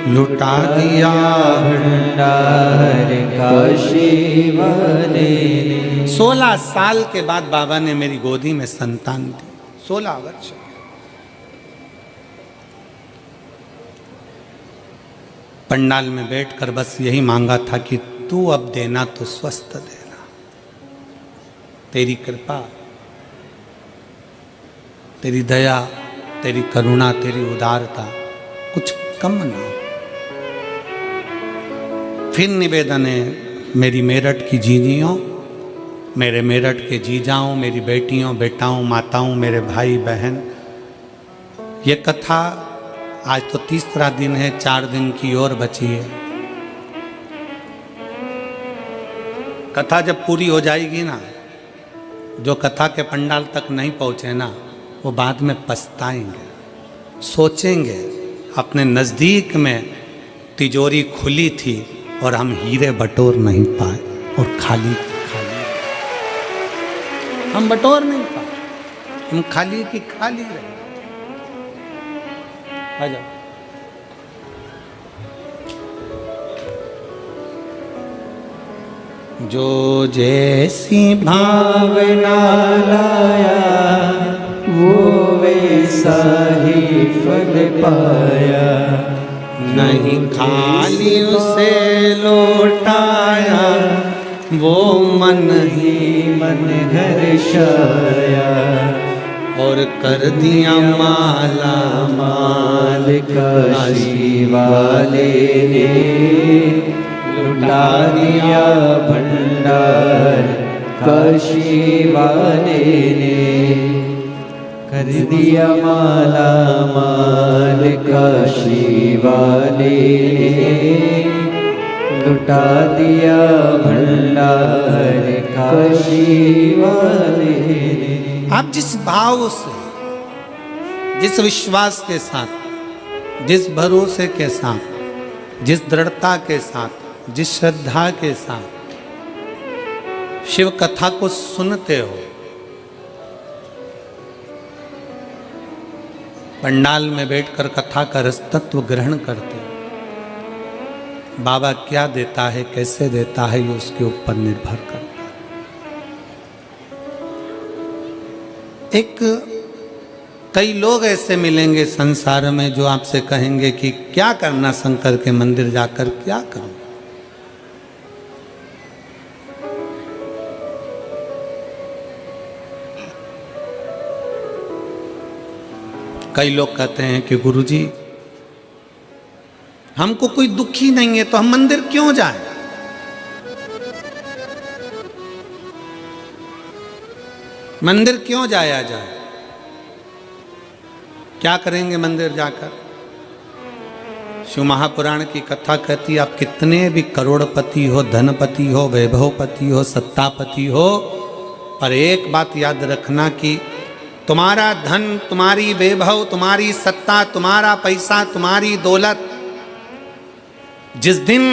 लुटा दिया भंडार काशी वाले ने। 16 साल के बाद बाबा ने मेरी गोदी में संतान दी। 16 वर्ष। पंडाल में बैठकर बस यही मांगा था कि तू अब देना तो स्वस्थ देना, तेरी कृपा, तेरी दया, तेरी करुणा, तेरी उदारता कुछ कम ना हो। फिर निवेदन है मेरी मेरठ की जीजियों, मेरे मेरठ के जीजाओं, मेरी बेटियों, बेटाओं, माताओं, मेरे भाई बहन, ये कथा आज तो 3रा दिन है, 4 दिन की और बची है। कथा जब पूरी हो जाएगी ना, जो कथा के पंडाल तक नहीं पहुँचे ना, वो बाद में पछताएंगे, सोचेंगे अपने नज़दीक में तिजोरी खुली थी और हम हीरे बटोर नहीं पाए और खाली खाली हम बटोर नहीं पाए, हम खाली की खाली रहे। आ जाओ। जो जैसी भावना लाया वो वैसा ही फल पाया, नहीं खाली उसे लौटाया, वो मन ही मन हर्षाया, और कर दिया माला माल काशी वाले ने, लुटा दिया भंडार काशी वाले ने, कर दिया माला माल काशी वाले ने, लुटा दिया भंडार काशी वाले ने। आप जिस भाव से, जिस विश्वास के साथ, जिस भरोसे के साथ, जिस दृढ़ता के साथ, जिस श्रद्धा के साथ शिव कथा को सुनते हो, पंडाल में बैठकर कथा का रस तत्व ग्रहण करते हो, बाबा क्या देता है, कैसे देता है, ये उसके ऊपर निर्भर करता है। कई लोग ऐसे मिलेंगे संसार में जो आपसे कहेंगे कि क्या करना शंकर के मंदिर जाकर, क्या करूं। कई लोग कहते हैं कि गुरुजी हमको कोई दुख ही नहीं है तो हम मंदिर क्यों जाएं? मंदिर क्यों जाया जाए? क्या करेंगे मंदिर जाकर? शिव महापुराण की कथा कहती है, आप कितने भी करोड़पति हो, धनपति हो, वैभवपति हो, सत्तापति हो, पर एक बात याद रखना कि तुम्हारा धन, तुम्हारी वैभव, तुम्हारी सत्ता, तुम्हारा पैसा, तुम्हारी दौलत जिस दिन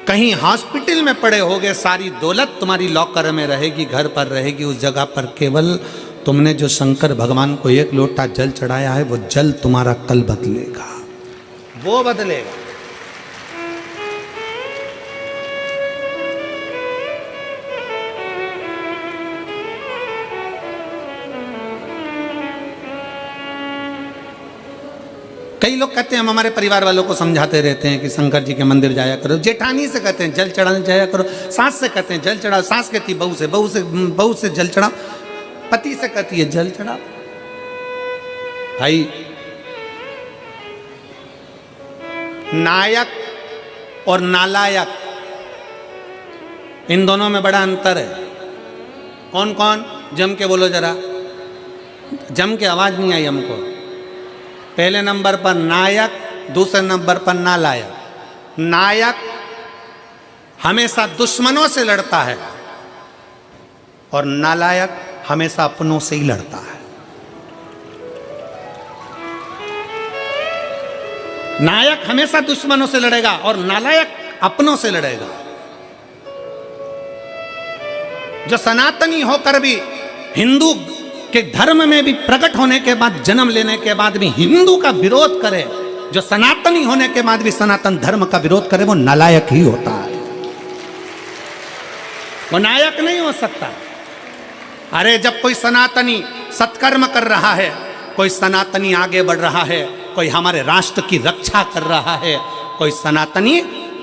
कहीं हॉस्पिटल में पड़े होगे, सारी दौलत तुम्हारी लॉकर में रहेगी, घर पर रहेगी, उस जगह पर केवल तुमने जो शंकर भगवान को एक लोटा जल चढ़ाया है, वो जल तुम्हारा कल बदलेगा, वो बदलेगा। कई लोग कहते हैं, हम हमारे परिवार वालों को समझाते रहते हैं कि शंकर जी के मंदिर जाया करो। जेठानी से कहते हैं जल चढ़ाने जाया करो, सास से कहते हैं जल चढ़ाओ, सास कहती है बहू से जल चढ़ाओ, पति से कहती है जल चढ़ाओ। भाई, नायक और नालायक, इन दोनों में बड़ा अंतर है। कौन कौन? जम के बोलो जरा, जम के आवाज नहीं आई हमको। पहले नंबर पर नायक, दूसरे नंबर पर नालायक। नायक हमेशा दुश्मनों से लड़ता है और नालायक हमेशा अपनों से ही लड़ता है। नायक हमेशा दुश्मनों से लड़ेगा और नालायक अपनों से लड़ेगा। जो सनातनी होकर भी हिंदू के धर्म में भी प्रकट होने के बाद, जन्म लेने के बाद भी हिंदू का विरोध करे, जो सनातनी होने के बाद भी सनातन धर्म का विरोध करे, वो नालायक ही होता है, वो नायक नहीं हो सकता। अरे जब कोई सनातनी सत्कर्म कर रहा है, कोई सनातनी आगे बढ़ रहा है, कोई हमारे राष्ट्र की रक्षा कर रहा है, कोई सनातनी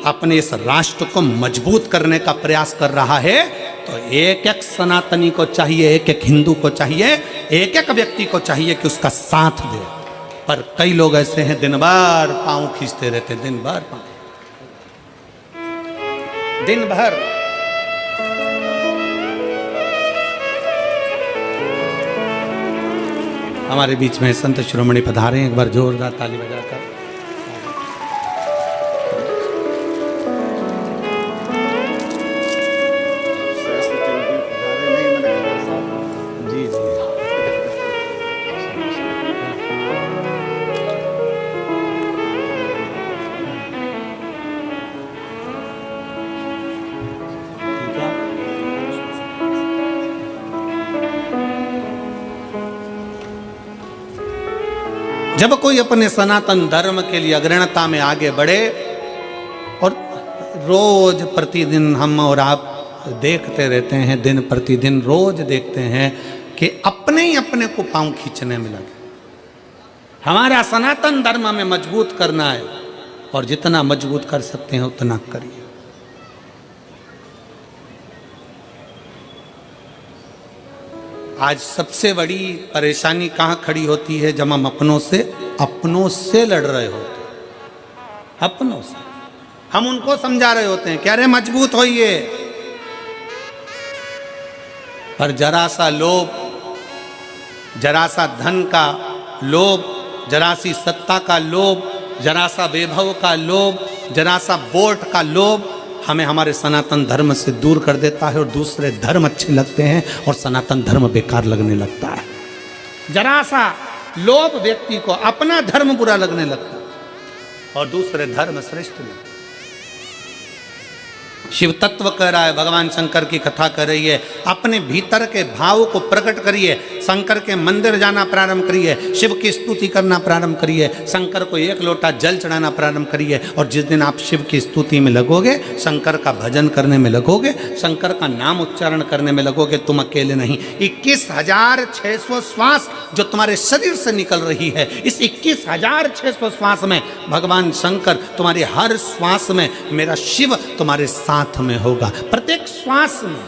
अपने इस राष्ट्र को मजबूत करने का प्रयास कर रहा है, तो एक एक सनातनी को चाहिए, एक एक हिंदू को चाहिए, एक एक व्यक्ति को चाहिए कि उसका साथ दे। पर कई लोग ऐसे हैं, दिन भर पांव खींचते रहते, दिन भर पांव, दिन भर। हमारे बीच में संत शिरोमणि पधारे, एक बार जोरदार ताली बजाकर। जब कोई अपने सनातन धर्म के लिए अग्रणता में आगे बढ़े, और रोज प्रतिदिन हम और आप देखते रहते हैं, दिन प्रतिदिन रोज देखते हैं कि अपने ही अपने को पांव खींचने में लगे। हमारा सनातन धर्म में मजबूत करना है और जितना मजबूत कर सकते हैं उतना करिए। आज सबसे बड़ी परेशानी कहाँ खड़ी होती है? जब हम अपनों से लड़ रहे होते, अपनों से हम उनको समझा रहे होते हैं कि अरे मजबूत होइए, पर जरा सा लोभ, जरा सा धन का लोभ, जरा सी सत्ता का लोभ, जरा सा वैभव का लोभ, जरा सा वोट का लोभ हमें हमारे सनातन धर्म से दूर कर देता है और दूसरे धर्म अच्छे लगते हैं और सनातन धर्म बेकार लगने लगता है। जरा सा लोभ व्यक्ति को अपना धर्म बुरा लगने लगता है और दूसरे धर्म श्रेष्ठ लगते हैं। शिव तत्व कह रहा है, भगवान शंकर की कथा कर रही है, अपने भीतर के भाव को प्रकट करिए, शंकर के मंदिर जाना प्रारंभ करिए, शिव की स्तुति करना प्रारंभ करिए, शंकर को एक लोटा जल चढ़ाना प्रारंभ करिए। और जिस दिन आप शिव की स्तुति में लगोगे, शंकर का भजन करने में लगोगे, शंकर का नाम उच्चारण करने में लगोगे, तुम अकेले नहीं, 21,600 श्वास जो तुम्हारे शरीर से निकल रही है, इस 21,600 श्वास में भगवान शंकर तुम्हारी हर श्वास में, मेरा शिव तुम्हारे साथ में होगा, प्रत्येक श्वास में।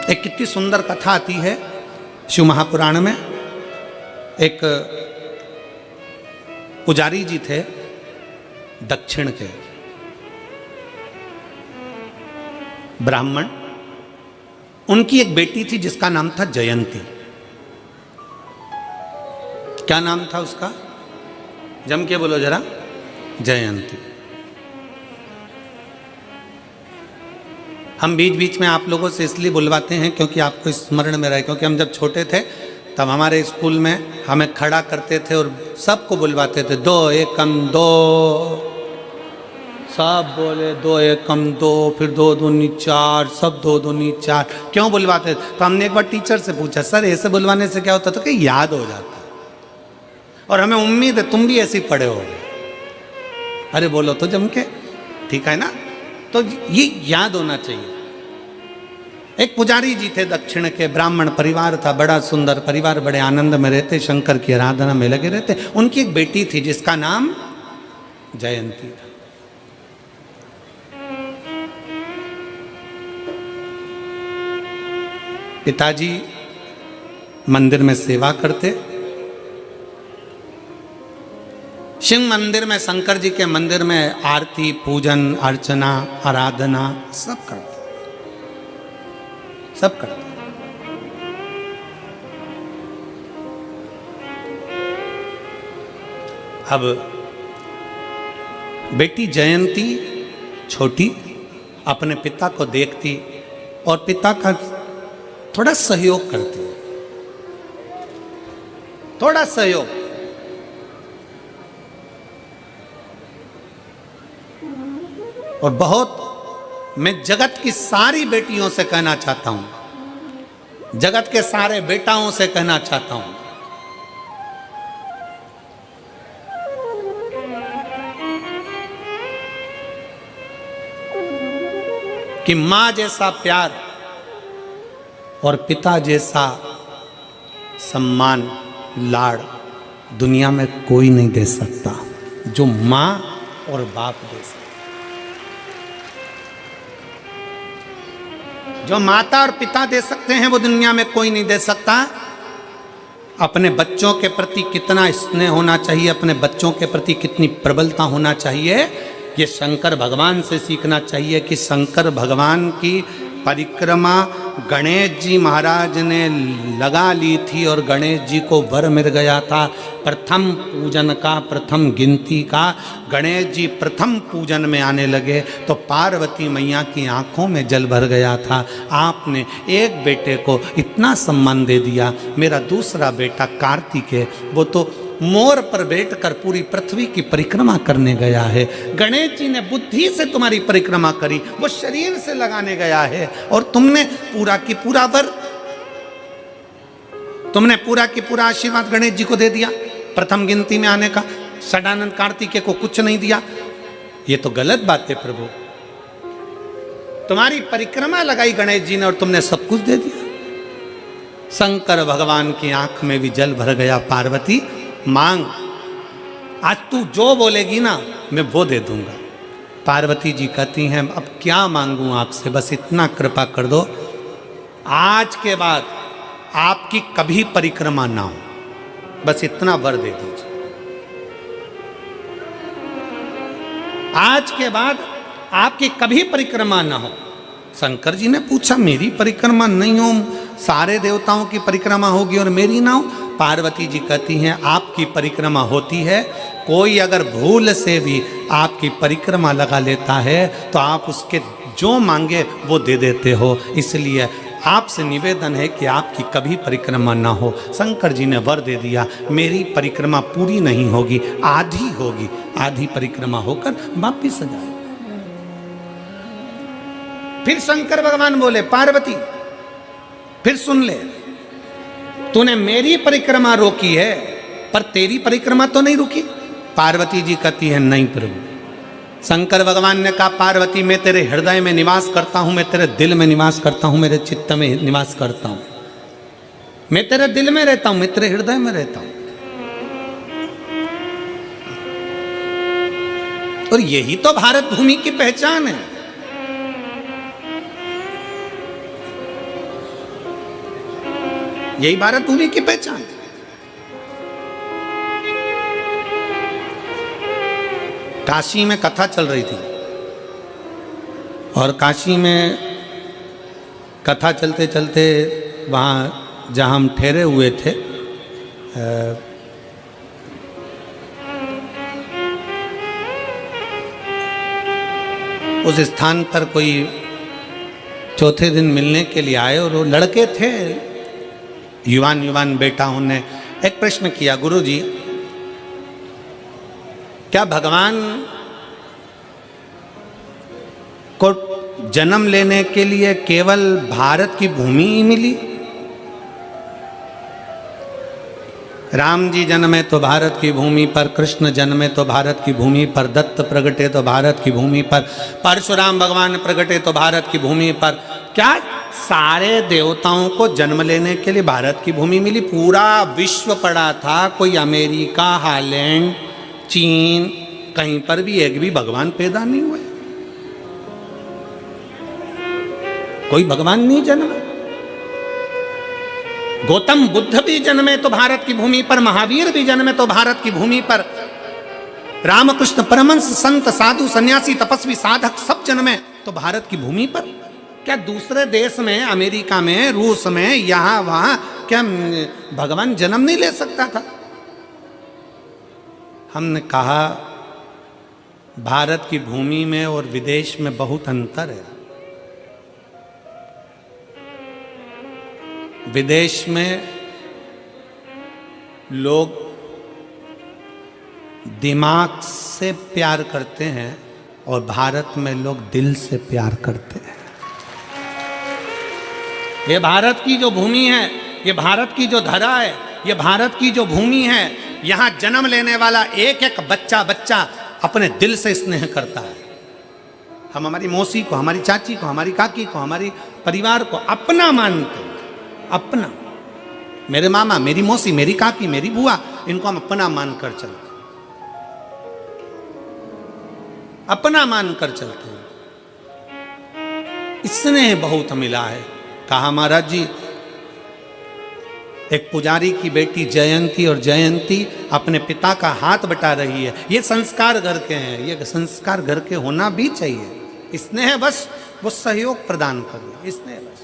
एक कितनी सुंदर कथा आती है शिव महापुराण में एक पुजारी जी थे दक्षिण के, ब्राह्मण। उनकी एक बेटी थी जिसका नाम था जयंती। क्या नाम था उसका? जम के बोलो जरा। जयंती। हम बीच बीच में आप लोगों से इसलिए बुलवाते हैं क्योंकि आपको स्मरण में रहे, क्योंकि हम जब छोटे थे तब हमारे स्कूल में हमें खड़ा करते थे और सबको बुलवाते थे, 2 एकम 2, सब बोले 2 एकम 2, फिर 2 दूनी 4, सब 2 दूनी 4। क्यों बुलवाते थे? तो हमने एक बार टीचर से पूछा, सर ऐसे बुलवाने से क्या होता? तो कि याद हो जाता। और हमें उम्मीद है तुम भी ऐसे ही पढ़े होगे। अरे बोलो तो जम के, ठीक है ना? तो ये याद होना चाहिए। एक पुजारी जी थे दक्षिण के, ब्राह्मण परिवार था, बड़ा सुंदर परिवार, बड़े आनंद में रहते, शंकर की आराधना में लगे रहते। उनकी एक बेटी थी जिसका नाम जयंती था। पिताजी मंदिर में सेवा करते, शिव मंदिर में, शंकर जी के मंदिर में आरती, पूजन, अर्चना, आराधना सब करते, सब करते। अब बेटी जयंती छोटी अपने पिता को देखती और पिता का थोड़ा सहयोग करती, थोड़ा सहयोग। और बहुत मैं जगत की सारी बेटियों से कहना चाहता हूं, जगत के सारे बेटाओं से कहना चाहता हूं, कि मां जैसा प्यार और पिता जैसा सम्मान, लाड़ दुनिया में कोई नहीं दे सकता जो मां और बाप दे सकता। जो माता और पिता दे सकते हैं वो दुनिया में कोई नहीं दे सकता। अपने बच्चों के प्रति कितना स्नेह होना चाहिए, अपने बच्चों के प्रति कितनी प्रबलता होना चाहिए, ये शंकर भगवान से सीखना चाहिए। कि शंकर भगवान की परिक्रमा गणेश जी महाराज ने लगा ली थी और गणेश जी को वर मिल गया था प्रथम पूजन का, प्रथम गिनती का। गणेश जी प्रथम पूजन में आने लगे तो पार्वती मैया की आंखों में जल भर गया था। आपने एक बेटे को इतना सम्मान दे दिया। मेरा दूसरा बेटा कार्तिक है, वो तो मोर पर बैठकर पूरी पृथ्वी की परिक्रमा करने गया है। गणेश जी ने बुद्धि से तुम्हारी परिक्रमा करी, वो शरीर से लगाने गया है और तुमने पूरा की पूरा वर, तुमने पूरा की पूरा आशीर्वाद गणेश जी को दे दिया प्रथम गिनती में आने का। षडानंद कार्तिकेय को कुछ नहीं दिया। ये तो गलत बात है प्रभु। तुम्हारी परिक्रमा लगाई गणेश जी ने और तुमने सब कुछ दे दिया। शंकर भगवान की आंख में भी जल भर गया। पार्वती मांग, आज तू जो बोलेगी ना मैं वो दे दूंगा। पार्वती जी कहती हैं अब क्या मांगूं आपसे, बस इतना कृपा कर दो, आज के बाद आपकी कभी परिक्रमा ना हो, बस इतना वर दे दीजिए। आज के बाद आपकी कभी परिक्रमा ना हो। शंकर जी ने पूछा मेरी परिक्रमा नहीं हो, सारे देवताओं की परिक्रमा होगी और मेरी ना हो? पार्वती जी कहती हैं आपकी परिक्रमा होती है, कोई अगर भूल से भी आपकी परिक्रमा लगा लेता है तो आप उसके जो मांगे वो दे देते हो, इसलिए आपसे निवेदन है कि आपकी कभी परिक्रमा ना हो। शंकर जी ने वर दे दिया, मेरी परिक्रमा पूरी नहीं होगी, आधी होगी, आधी परिक्रमा होकर वापिस आ जाए। फिर शंकर भगवान बोले पार्वती फिर सुन ले, तूने मेरी परिक्रमा रोकी है पर तेरी परिक्रमा तो नहीं रुकी। पार्वती जी कहती है नहीं प्रभु। शंकर भगवान ने कहा पार्वती मैं तेरे हृदय में निवास करता हूं, मैं तेरे दिल में निवास करता हूं, मेरे चित्त में निवास करता हूं, मैं तेरे दिल में रहता हूं, मैं तेरे हृदय में रहता हूं। और यही तो भारत भूमि की पहचान है। यही भारत भूमि की पहचान है। काशी में कथा चल रही थी और काशी में कथा चलते चलते वहाँ जहाँ हम ठहरे हुए थे उस स्थान पर कोई चौथे दिन मिलने के लिए आए और वो लड़के थे, युवान बेटा, उन्होंने एक प्रश्न किया, गुरुजी क्या भगवान को जन्म लेने के लिए केवल भारत की भूमि ही मिली? राम जी जन्मे तो भारत की भूमि पर, कृष्ण जन्मे तो भारत की भूमि पर, दत्त प्रगटे तो भारत की भूमि पर, परशुराम भगवान प्रगटे तो भारत की भूमि पर। क्या सारे देवताओं को जन्म लेने के लिए भारत की भूमि मिली? पूरा विश्व पड़ा था, कोई अमेरिका, हालैंड, चीन, कहीं पर भी एक भी भगवान पैदा नहीं हुए, कोई भगवान नहीं जन्मा। गौतम बुद्ध भी जन्मे तो भारत की भूमि पर, महावीर भी जन्मे तो भारत की भूमि पर, रामकृष्ण परमहंस, संत, साधु, सन्यासी, तपस्वी, साधक सब जन्मे तो भारत की भूमि पर। क्या दूसरे देश में, अमेरिका में, रूस में, यहां वहां क्या भगवान जन्म नहीं ले सकता था? हमने कहा भारत की भूमि में और विदेश में बहुत अंतर है। विदेश में लोग दिमाग से प्यार करते हैं और भारत में लोग दिल से प्यार करते हैं। ये भारत की जो भूमि है, ये भारत की जो धरा है, ये भारत की जो भूमि है, यहाँ जन्म लेने वाला एक एक बच्चा अपने दिल से स्नेह करता है। हम हमारी मौसी को, हमारी चाची को, हमारी काकी को, हमारी परिवार को अपना मानते हैं, अपना। मेरे मामा, मेरी मौसी, मेरी काकी, मेरी बुआ, इनको हम अपना मानकर चलते, अपना मानकर चलते हैं। स्नेह बहुत मिला है। कहा महाराज जी, एक पुजारी की बेटी जयंती, और जयंती अपने पिता का हाथ बटा रही है। ये संस्कार घर के हैं, ये संस्कार घर के होना भी चाहिए। स्नेह बस वो सहयोग प्रदान करे, स्नेह बस।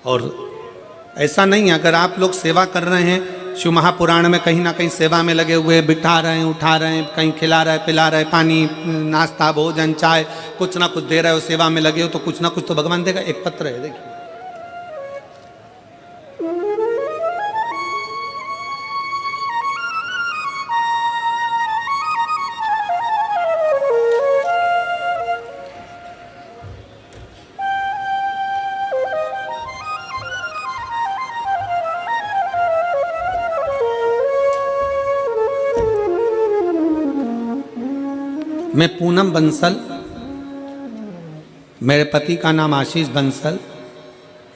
और ऐसा नहीं, अगर आप लोग सेवा कर रहे हैं, शिव महापुराण में कहीं ना कहीं सेवा में लगे हुए, बिठा रहे हैं, उठा रहे हैं, कहीं खिला रहे, पिला रहे, पानी, नाश्ता, भोजन, चाय, कुछ ना कुछ दे रहे हो, सेवा में लगे हो, तो कुछ ना कुछ तो भगवान देगा। एक पत्र है, देखिए, मैं पूनम बंसल, मेरे पति का नाम आशीष बंसल,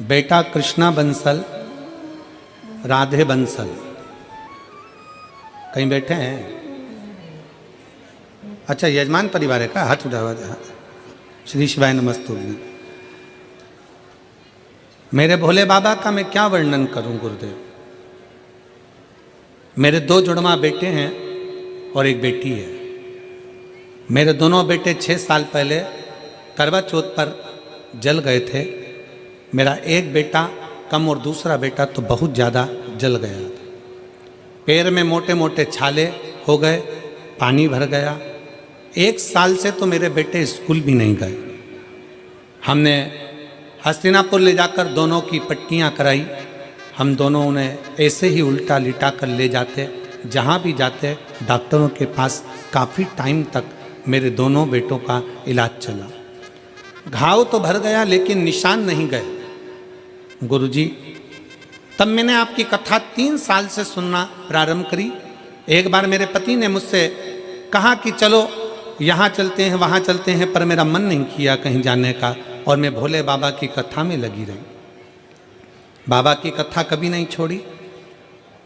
बेटा कृष्णा बंसल, राधे बंसल। कहीं बैठे हैं? अच्छा, यजमान परिवार है का? हाथ उठावा। श्री शिवाय नमस्तुभ्यं। मेरे भोले बाबा का मैं क्या वर्णन करूं गुरुदेव। मेरे 2 जुड़वा बेटे हैं और एक बेटी है। मेरे दोनों बेटे 6 साल पहले करवा चौथ पर जल गए थे। मेरा एक बेटा कम और दूसरा बेटा तो बहुत ज़्यादा जल गया था। पैर में मोटे मोटे छाले हो गए, पानी भर गया। 1 साल से तो मेरे बेटे स्कूल भी नहीं गए। हमने हस्तिनापुर ले जाकर दोनों की पट्टियाँ कराई। हम दोनों उन्हें ऐसे ही उल्टा लिटा कर ले जाते, जहाँ भी जाते डॉक्टरों के पास काफ़ी टाइम तक मेरे दोनों बेटों का इलाज चला। घाव तो भर गया लेकिन निशान नहीं गए। गुरुजी, तब मैंने आपकी कथा 3 साल से सुनना प्रारंभ करी। एक बार मेरे पति ने मुझसे कहा कि चलो यहाँ चलते हैं, वहाँ चलते हैं, पर मेरा मन नहीं किया कहीं जाने का, और मैं भोले बाबा की कथा में लगी रही। बाबा की कथा कभी नहीं छोड़ी।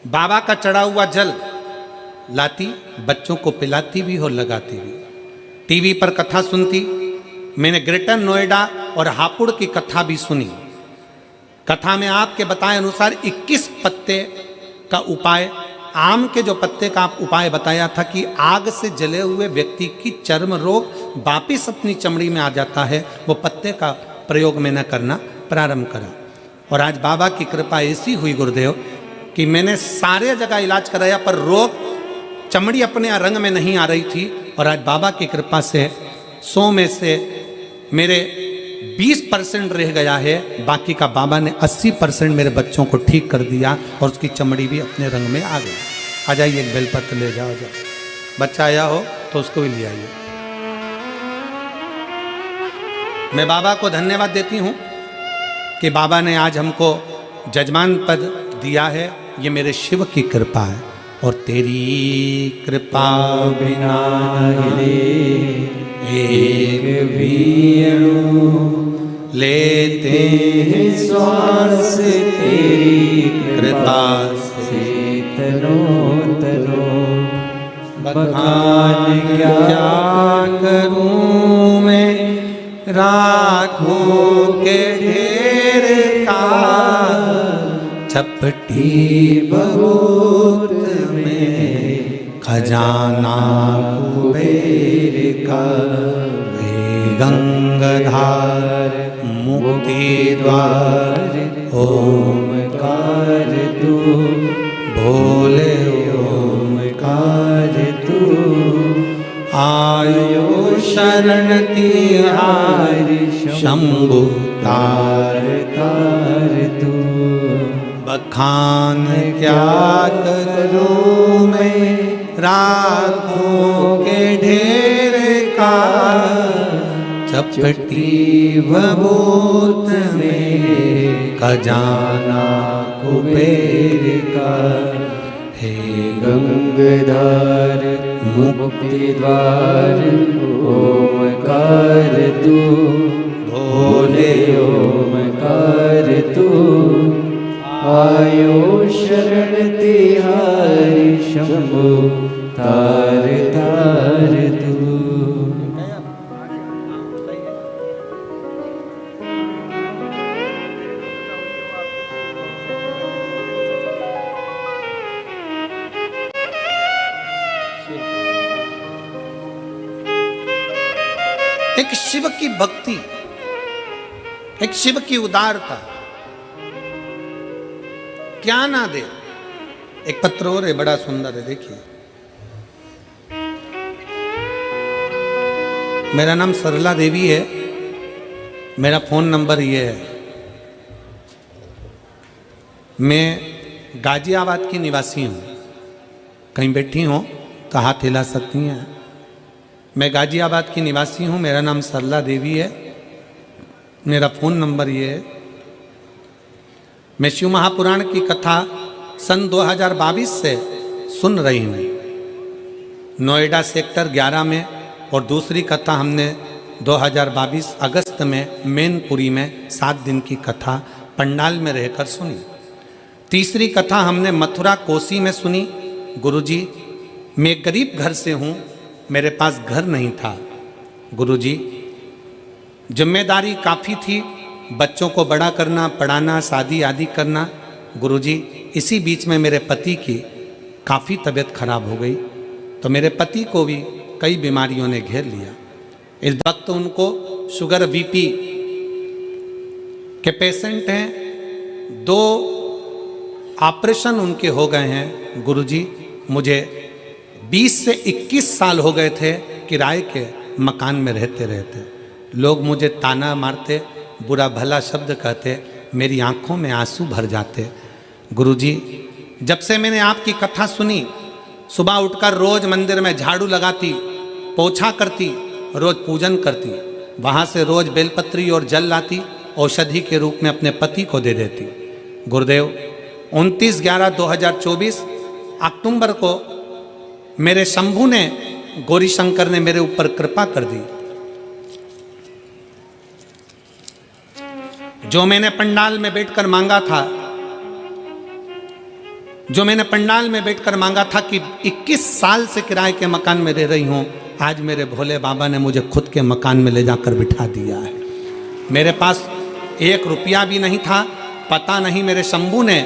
बाबा का चढ़ा हुआ जल लाती, बच्चों को पिलाती भी और लगाती भी। टीवी पर कथा सुनती। मैंने ग्रेटर नोएडा और हापुड़ की कथा भी सुनी। कथा में आपके बताए अनुसार 21 पत्ते का उपाय आम के जो पत्ते का उपाय बताया था कि आग से जले हुए व्यक्ति की चर्म रोग वापिस अपनी चमड़ी में आ जाता है, वो पत्ते का प्रयोग मैंने करना प्रारंभ करा। और आज बाबा की कृपा ऐसी हुई गुरुदेव कि मैंने सारे जगह इलाज कराया पर रोग चमड़ी अपने रंग में नहीं आ रही थी। और आज बाबा की कृपा से 100 में से मेरे 20% रह गया है, बाकी का बाबा ने 80% मेरे बच्चों को ठीक कर दिया और उसकी चमड़ी भी अपने रंग में आ गई। आ जाइए, एक बेलपत्र ले जाओ, जाओ। बच्चा आया हो तो उसको भी ले आइए। मैं बाबा को धन्यवाद देती हूँ कि बाबा ने आज हमको जजमान पद दिया है, ये मेरे शिव की कृपा है। और तेरी कृपा बिना एक भी अणु लेते हैं श्वास, तेरी कृपा से तनो तनो बखान क्या करूं मैं, राखों के ढेर का चपटी बहुत में खजाना कुबेर का, हे गंगाधार मुक्ति द्वार ओमकार तू, भोले ओमकार तू, आयो शरण तिहारी शंभु तार तार तू, बखान क्या करूं मैं, राखों के ढेर का चपटी बबूत में खजाना कुबेर का, हे गंगाधार मुक्ति द्वार ओमकार तू, भोले ओमकार तू, आयो शरण तिहारी शंभु तार तार तू। एक शिव की भक्ति, एक शिव की उदारता, क्या ना दे। एक पत्र और है, बड़ा सुंदर है, देखिए। मेरा नाम सरला देवी है, मेरा फोन नंबर ये है। मैं गाजियाबाद की निवासी हूँ, कहीं बैठी हो तो हाथ हिला सकती हैं। मैं गाजियाबाद की निवासी हूँ, मेरा नाम सरला देवी है, मेरा फ़ोन नंबर ये है। मैं शिव महापुराण की कथा सन 2022 से सुन रही हूँ नोएडा सेक्टर 11 में, और दूसरी कथा हमने 2022 अगस्त में मैनपुरी में 7 दिन की कथा पंडाल में रहकर सुनी। तीसरी कथा हमने मथुरा कोसी में सुनी। गुरुजी, मैं गरीब घर से हूँ, मेरे पास घर नहीं था। गुरुजी, जिम्मेदारी काफ़ी थी, बच्चों को बड़ा करना, पढ़ाना, शादी आदि करना। गुरुजी, इसी बीच में मेरे पति की काफ़ी तबीयत खराब हो गई, तो मेरे पति को भी कई बीमारियों ने घेर लिया। इस वक्त उनको शुगर बीपी के पेशेंट हैं, 2 ऑपरेशन उनके हो गए हैं। गुरुजी, मुझे 20 से 21 साल हो गए थे किराए के मकान में रहते रहते। लोग मुझे ताना मारते, बुरा भला शब्द कहते, मेरी आंखों में आंसू भर जाते। गुरुजी, जब से मैंने आपकी कथा सुनी, सुबह उठकर रोज मंदिर में झाड़ू लगाती, पोछा करती, रोज पूजन करती, वहाँ से रोज बेलपत्री और जल लाती, औषधि के रूप में अपने पति को दे देती। गुरुदेव, 29/11/2024 अक्टूबर को मेरे शंभू ने, गौरी शंकर ने मेरे ऊपर कृपा कर दी। जो मैंने पंडाल में बैठकर मांगा था, जो मैंने पंडाल में बैठकर मांगा था कि 21 साल से किराए के मकान में रह रही हूं, आज मेरे भोले बाबा ने मुझे खुद के मकान में ले जाकर बिठा दिया है। मेरे पास 1 रुपया भी नहीं था, पता नहीं मेरे शंभू ने,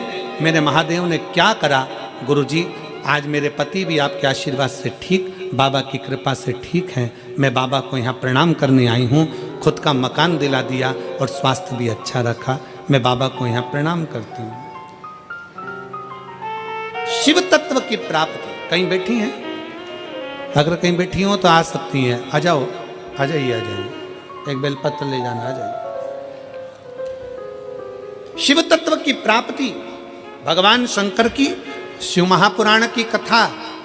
मेरे महादेव ने क्या करा। गुरुजी, आज मेरे पति भी आपके आशीर्वाद से ठीक, बाबा की कृपा से ठीक हैं। मैं बाबा को यहाँ प्रणाम करने आई हूँ। खुद का मकान दिला दिया और स्वास्थ्य भी अच्छा रखा। मैं बाबा को यहाँ प्रणाम करती हूँ। शिव तत्व की प्राप्ति। कहीं बैठी हैं? अगर कहीं बैठी हो तो आ सकती हैं। आ जाओ, आ जाइए, आ जाइए। एक बेलपत्र ले जाना, आ जाइए। शिव तत्व की प्राप्ति, भगवान शंकर की शिव महापुराण की कथा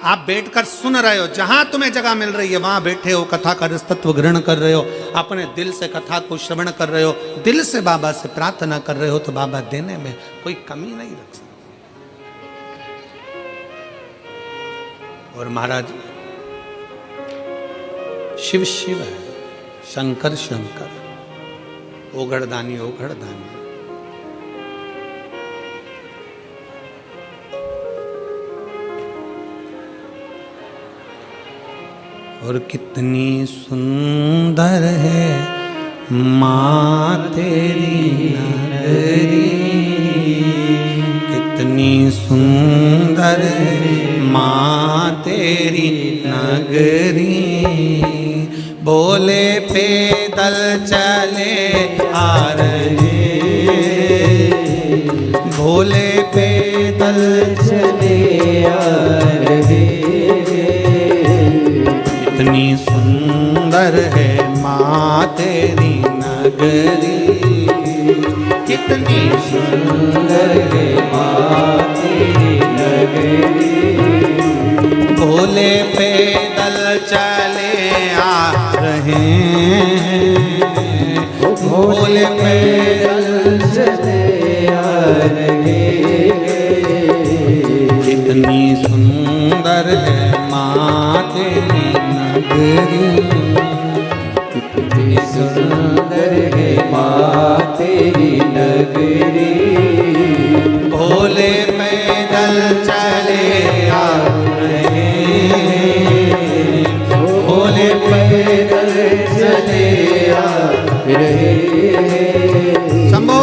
आप बैठकर सुन रहे हो। जहां तुम्हें जगह मिल रही है वहां बैठे हो, कथा का रसतत्व ग्रहण कर रहे हो, अपने दिल से कथा को श्रवण कर रहे हो, दिल से बाबा से प्रार्थना कर रहे हो, तो बाबा देने में कोई कमी नहीं रख सकता। और महाराज शिव शिव है, शंकर शंकर, ओघड़दानी ओघड़दानी। और कितनी सुंदर है माँ तेरी नगरी, कितनी सुंदर है माँ तेरी नगरी। बोले पैदल चले आ रहे, भोले पैदल चले आ रहे। कितनी सुंदर है माँ तेरी नगरी, कितनी सुंदर है माँ तेरी नगरी। भोले पैदल चले आ रहे हैं, भोले पैदल चले आ रहे। कितनी सुंदर है माँ तेरी नगरी, कितनी सुंदर है माँ तेरी नगरी। भोले पैदल चले आ रहे, भोले पैदल चले आ रहे। शंभो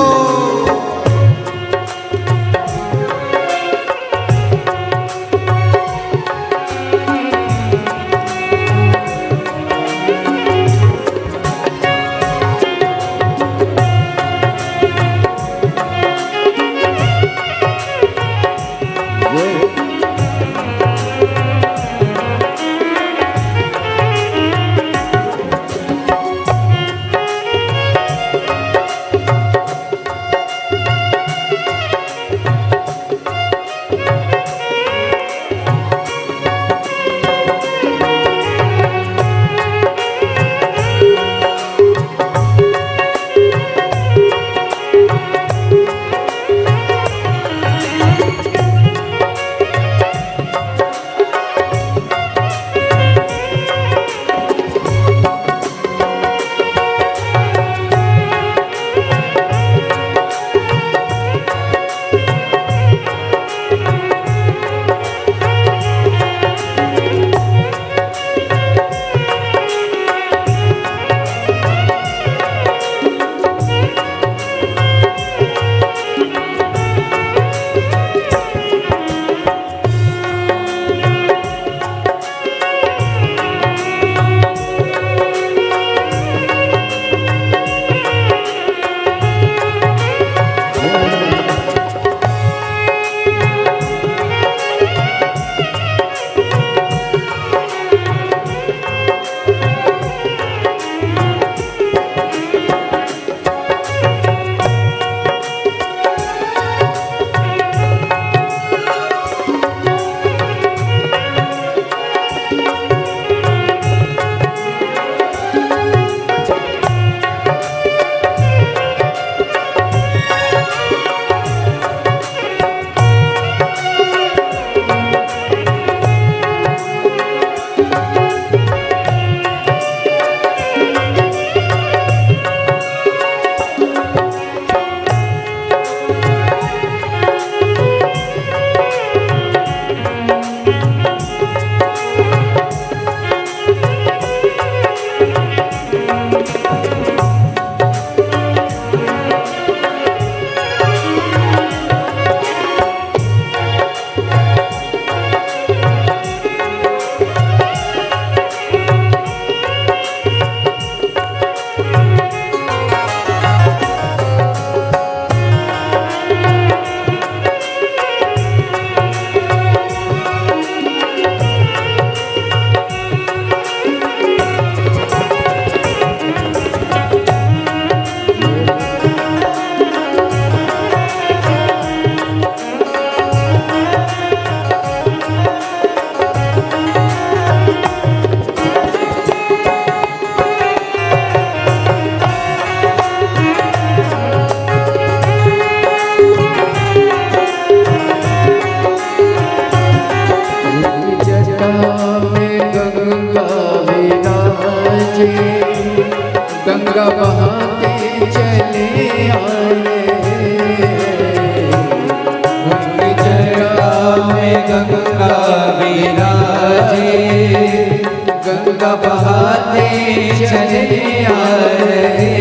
चले आ रहे,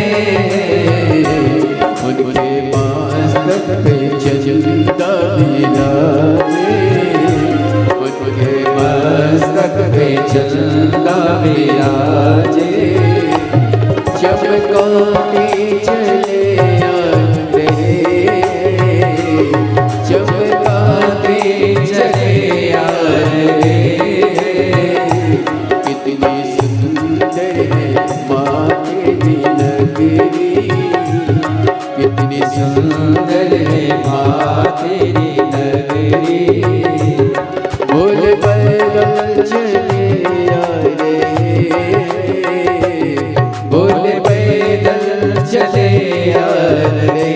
उनके मस्तक पे चंदा विराजे, उनके मस्तक पे चंदा विराजे, चमकाते चले आ रहे, चमकाते चले आ रहे। कितनी सुंदर है माँ तेरी नगरी, कितनी सुंदर है माँ तेरी नगरी। बोल पैदल चले आ रहे, बोल पैदल चले आ रहे।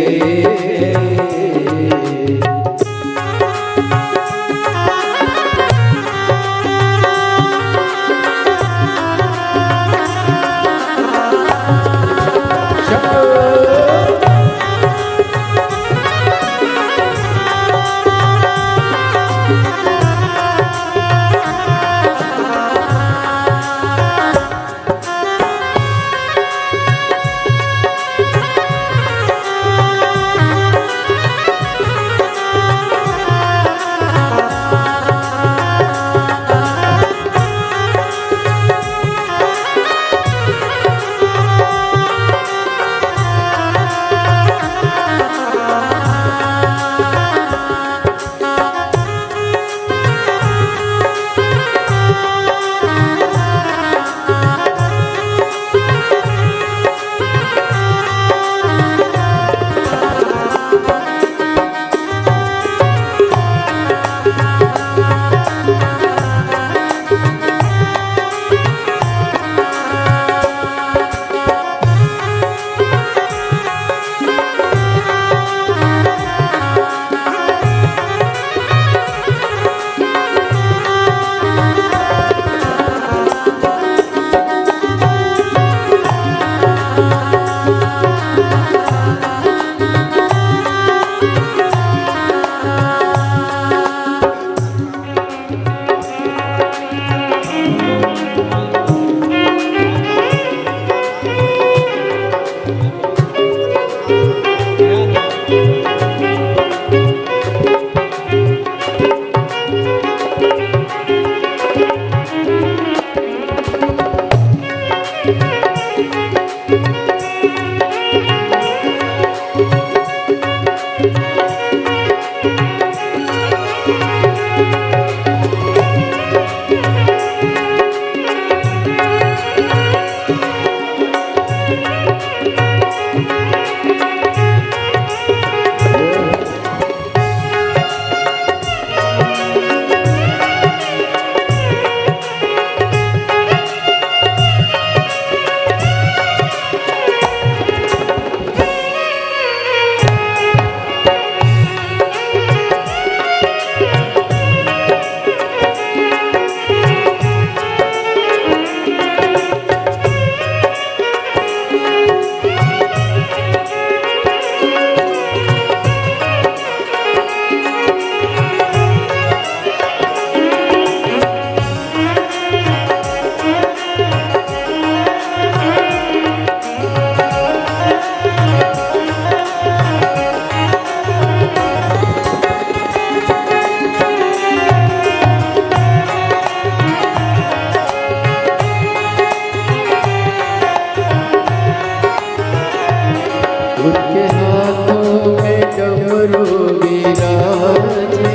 उनके हाथों में डमरू विराजे,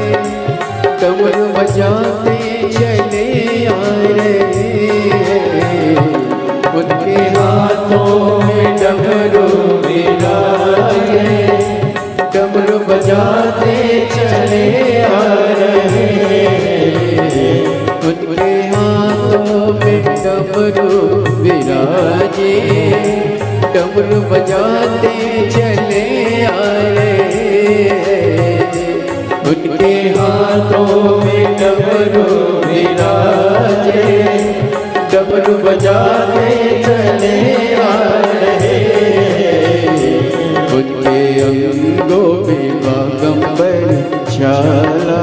डमरू बजाते चले आ रहे। उनके हाथों में डमरू विराजे, डमरू बजाते चले आ रहे। उनके हाथों में डमरू विराजे, डमरू बजाते चले आ रहे। उनके हाथों में डमरू विराजे, डमरू बजाते चले आ रहे। उनके अंगों में बागंबर छाला,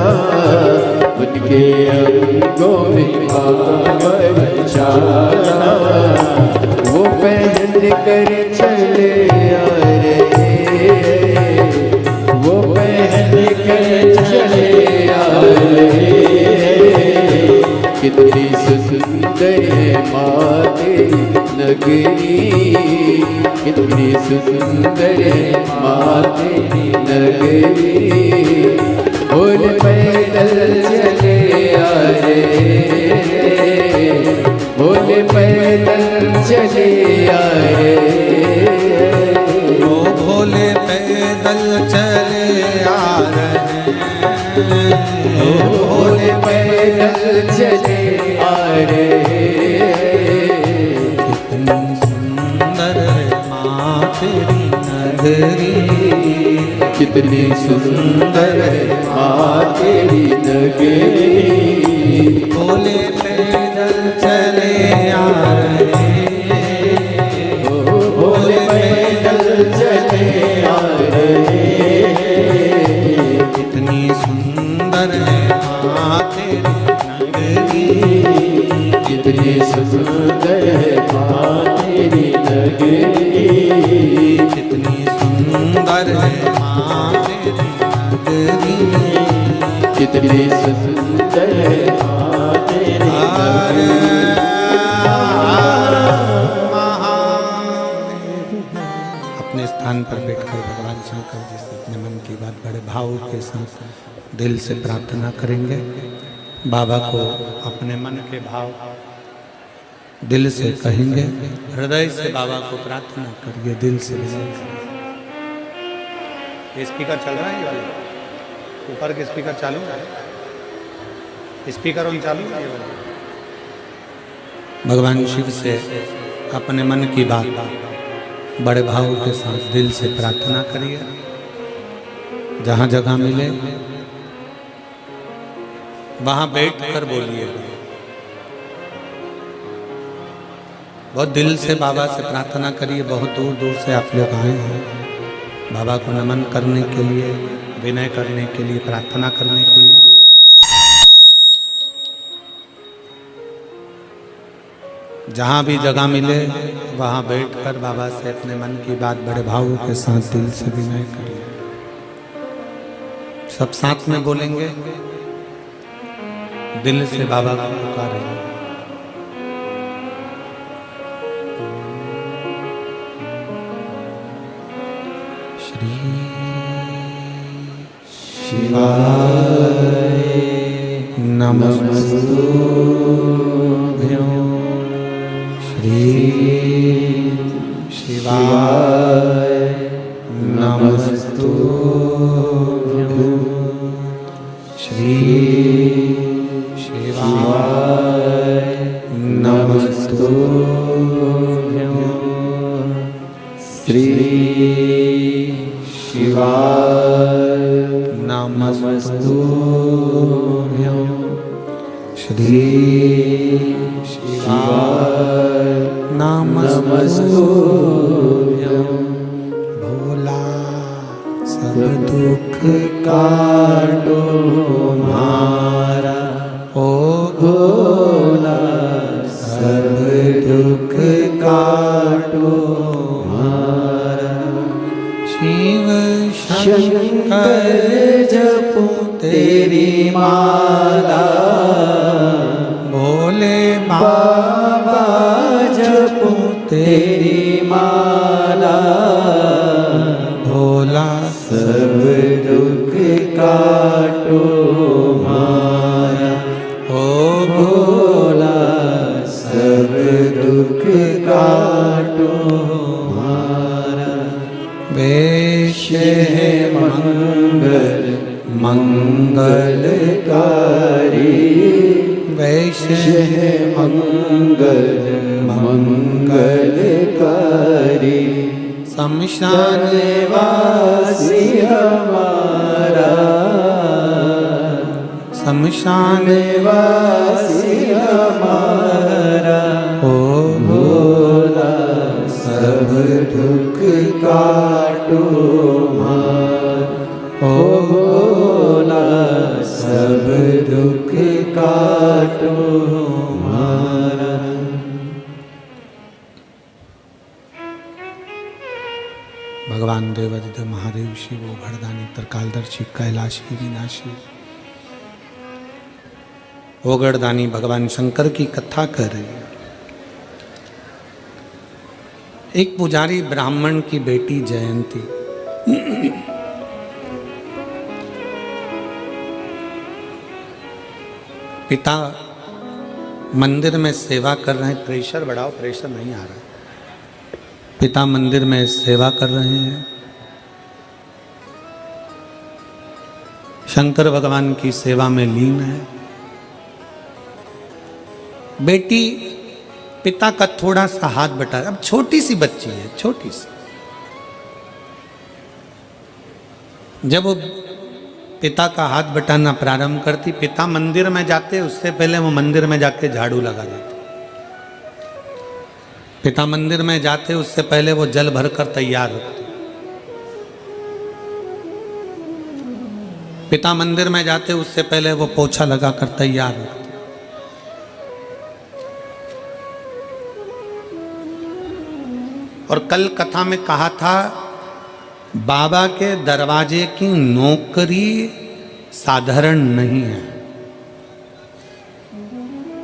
उनके अंगों में बागंबर छाला। वो सुंदर है माँ तेरी नगरी, कितनी सुंदर है माँ तेरी नगरी। बोल पैदल चले आ रे, बोल पैदल चले आ रे, ओ भोले पैदल चले आ रहे हैं, ओ भोले पैदल चले आ रे। कितनी सुंदर है माँ तेरी नगरी, कितनी सुंदर है माँ तेरी नगरी। भोले पैदल चले आ रहे हैं, ओ भोले पैदल चले आ रहे। कितनी सुंदर है माँ तेरी नगरी, कितनी सुंदर है माँ तेरी नगरी, कितनी सुंदर है माँ तेरी नगरी। कितनी सुंदर है माँ तेरी नगरी। अपने स्थान पर बैठकर भगवान शंकर जी से अपने मन की बात बड़े भाव के साथ दिल से प्रार्थना करेंगे। बाबा को अपने मन के भाव दिल से कहेंगे, हृदय से बाबा को प्रार्थना करिए, दिल से ये स्पीकर चल रहा है, ये वाला ऊपर के स्पीकर चालू है, स्पीकर ऑन चालू है ये वाला। भगवान शिव से अपने मन की बात बड़े भाव के साथ दिल से प्रार्थना करिए। जहाँ जगह मिले वहाँ बैठ कर बोलिए। बहुत दिल से बाबा से प्रार्थना करिए। बहुत दूर दूर से आप लोग आए हैं बाबा को नमन करने के लिए, विनय करने के लिए, प्रार्थना करने के लिए। जहाँ भी जगह मिले वहाँ बैठकर बाबा से अपने मन की बात बड़े भाव के साथ दिल से विनय करिए। सब साथ में बोलेंगे, दिल से बाबा को पुकारेंगे। श्री शिवाय नमस्तुभ्यं, श्री शिवाय नमस्तुभ्यं, श्री शिवाय नमस्तुभ्यं, श्री शिवाय नमस्तुभ्यं, श्री शिवाय नमस्तुभ्यं। भोला सब दुख काटो मारा, ओ भोला सब दुख काटो मारा। शिव शंकर जपो तेरी माला, भोले बाबा जपो तेरी माला। भोला सब दुख काटो मारा, ओ भोला सब दुख काटो मारा। वैश्य है मंगल मंगलकारी, वैश्य है मंगल मंगलकारी। शमशान वासी हमारा, शमशान वासी हमारा। ओ भोला सब दुख काटो मारा, ओ भोला सब दुख काटो मारा। भगवान देवादिदेव महादेव शिव भरदानी त्रिकालदर्शी कैलाशी विनाशी ओगड़दानी भगवान शंकर की कथा कर रही है। एक पुजारी ब्राह्मण की बेटी जयंती पिता मंदिर में सेवा कर रहे हैं। प्रेशर बढ़ाओ, प्रेशर नहीं आ रहा है। पिता मंदिर में सेवा कर रहे हैं। शंकर भगवान की सेवा में लीन है। बेटी पिता का थोड़ा सा हाथ बटा, अब छोटी सी बच्ची है, छोटी सी। जब वो पिता का हाथ बटाना प्रारंभ करती, पिता मंदिर में जाते उससे पहले वो मंदिर में जाके झाड़ू लगा देते। पिता मंदिर में जाते उससे पहले वो जल भरकर तैयार रखते। पिता मंदिर में जाते उससे पहले वो पोछा लगाकर तैयार रखते। और कल कथा में कहा था, बाबा के दरवाजे की नौकरी साधारण नहीं है।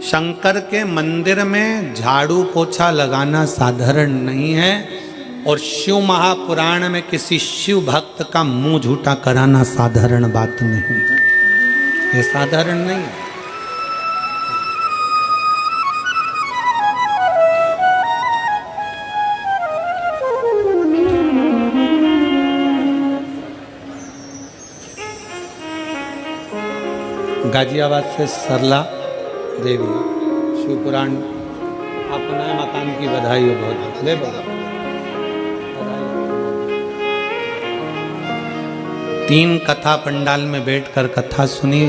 शंकर के मंदिर में झाड़ू पोछा लगाना साधारण नहीं है। और शिव महापुराण में किसी शिव भक्त का मुंह झूठा कराना साधारण बात नहीं है। ये साधारण नहीं है। गाजियाबाद से सरला देवी, शिवपुराण, आपको नए मकान की बधाई हो। बहुत ले बोला। 3 कथा पंडाल में बैठकर कथा सुनी।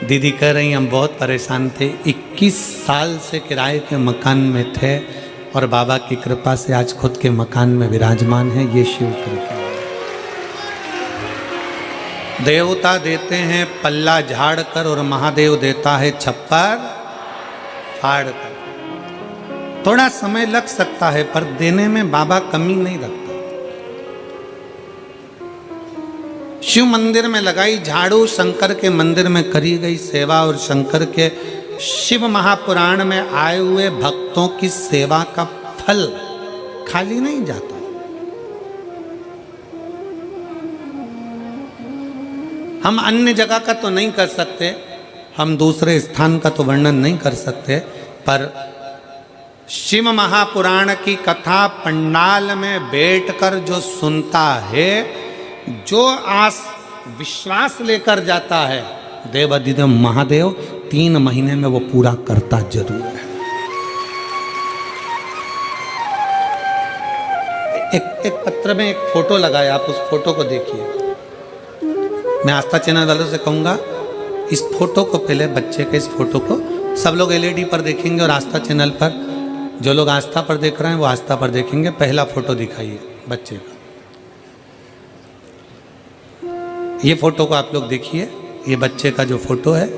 दीदी कह रही हम बहुत परेशान थे, 21 साल से किराए के मकान में थे और बाबा की कृपा से आज खुद के मकान में विराजमान है। ये शिव कृपा। देवता देते हैं पल्ला झाड़ कर और महादेव देता है छप्पर फाड़ कर। थोड़ा समय लग सकता है पर देने में बाबा कमी नहीं रखता। शिव मंदिर में लगाई झाड़ू, शंकर के मंदिर में करी गई सेवा और शंकर के शिव महापुराण में आए हुए भक्तों की सेवा का फल खाली नहीं जाता। हम अन्य जगह का तो नहीं कर सकते, हम दूसरे स्थान का तो वर्णन नहीं कर सकते, पर शिव महापुराण की कथा पंडाल में बैठकर जो सुनता है, जो आस विश्वास लेकर जाता है, देवाधिदेव महादेव 3 महीने में वो पूरा करता जरूर है। एक पत्र में एक फोटो लगाया, आप उस फोटो को देखिए। मैं आस्था चैनल वालों से कहूँगा, इस फोटो को पहले, बच्चे के इस फोटो को सब लोग LED पर देखेंगे और आस्था चैनल पर जो लोग आस्था पर देख रहे हैं वो आस्था पर देखेंगे। पहला फोटो दिखाइए बच्चे का। ये फोटो को आप लोग देखिए, ये बच्चे का जो फोटो है,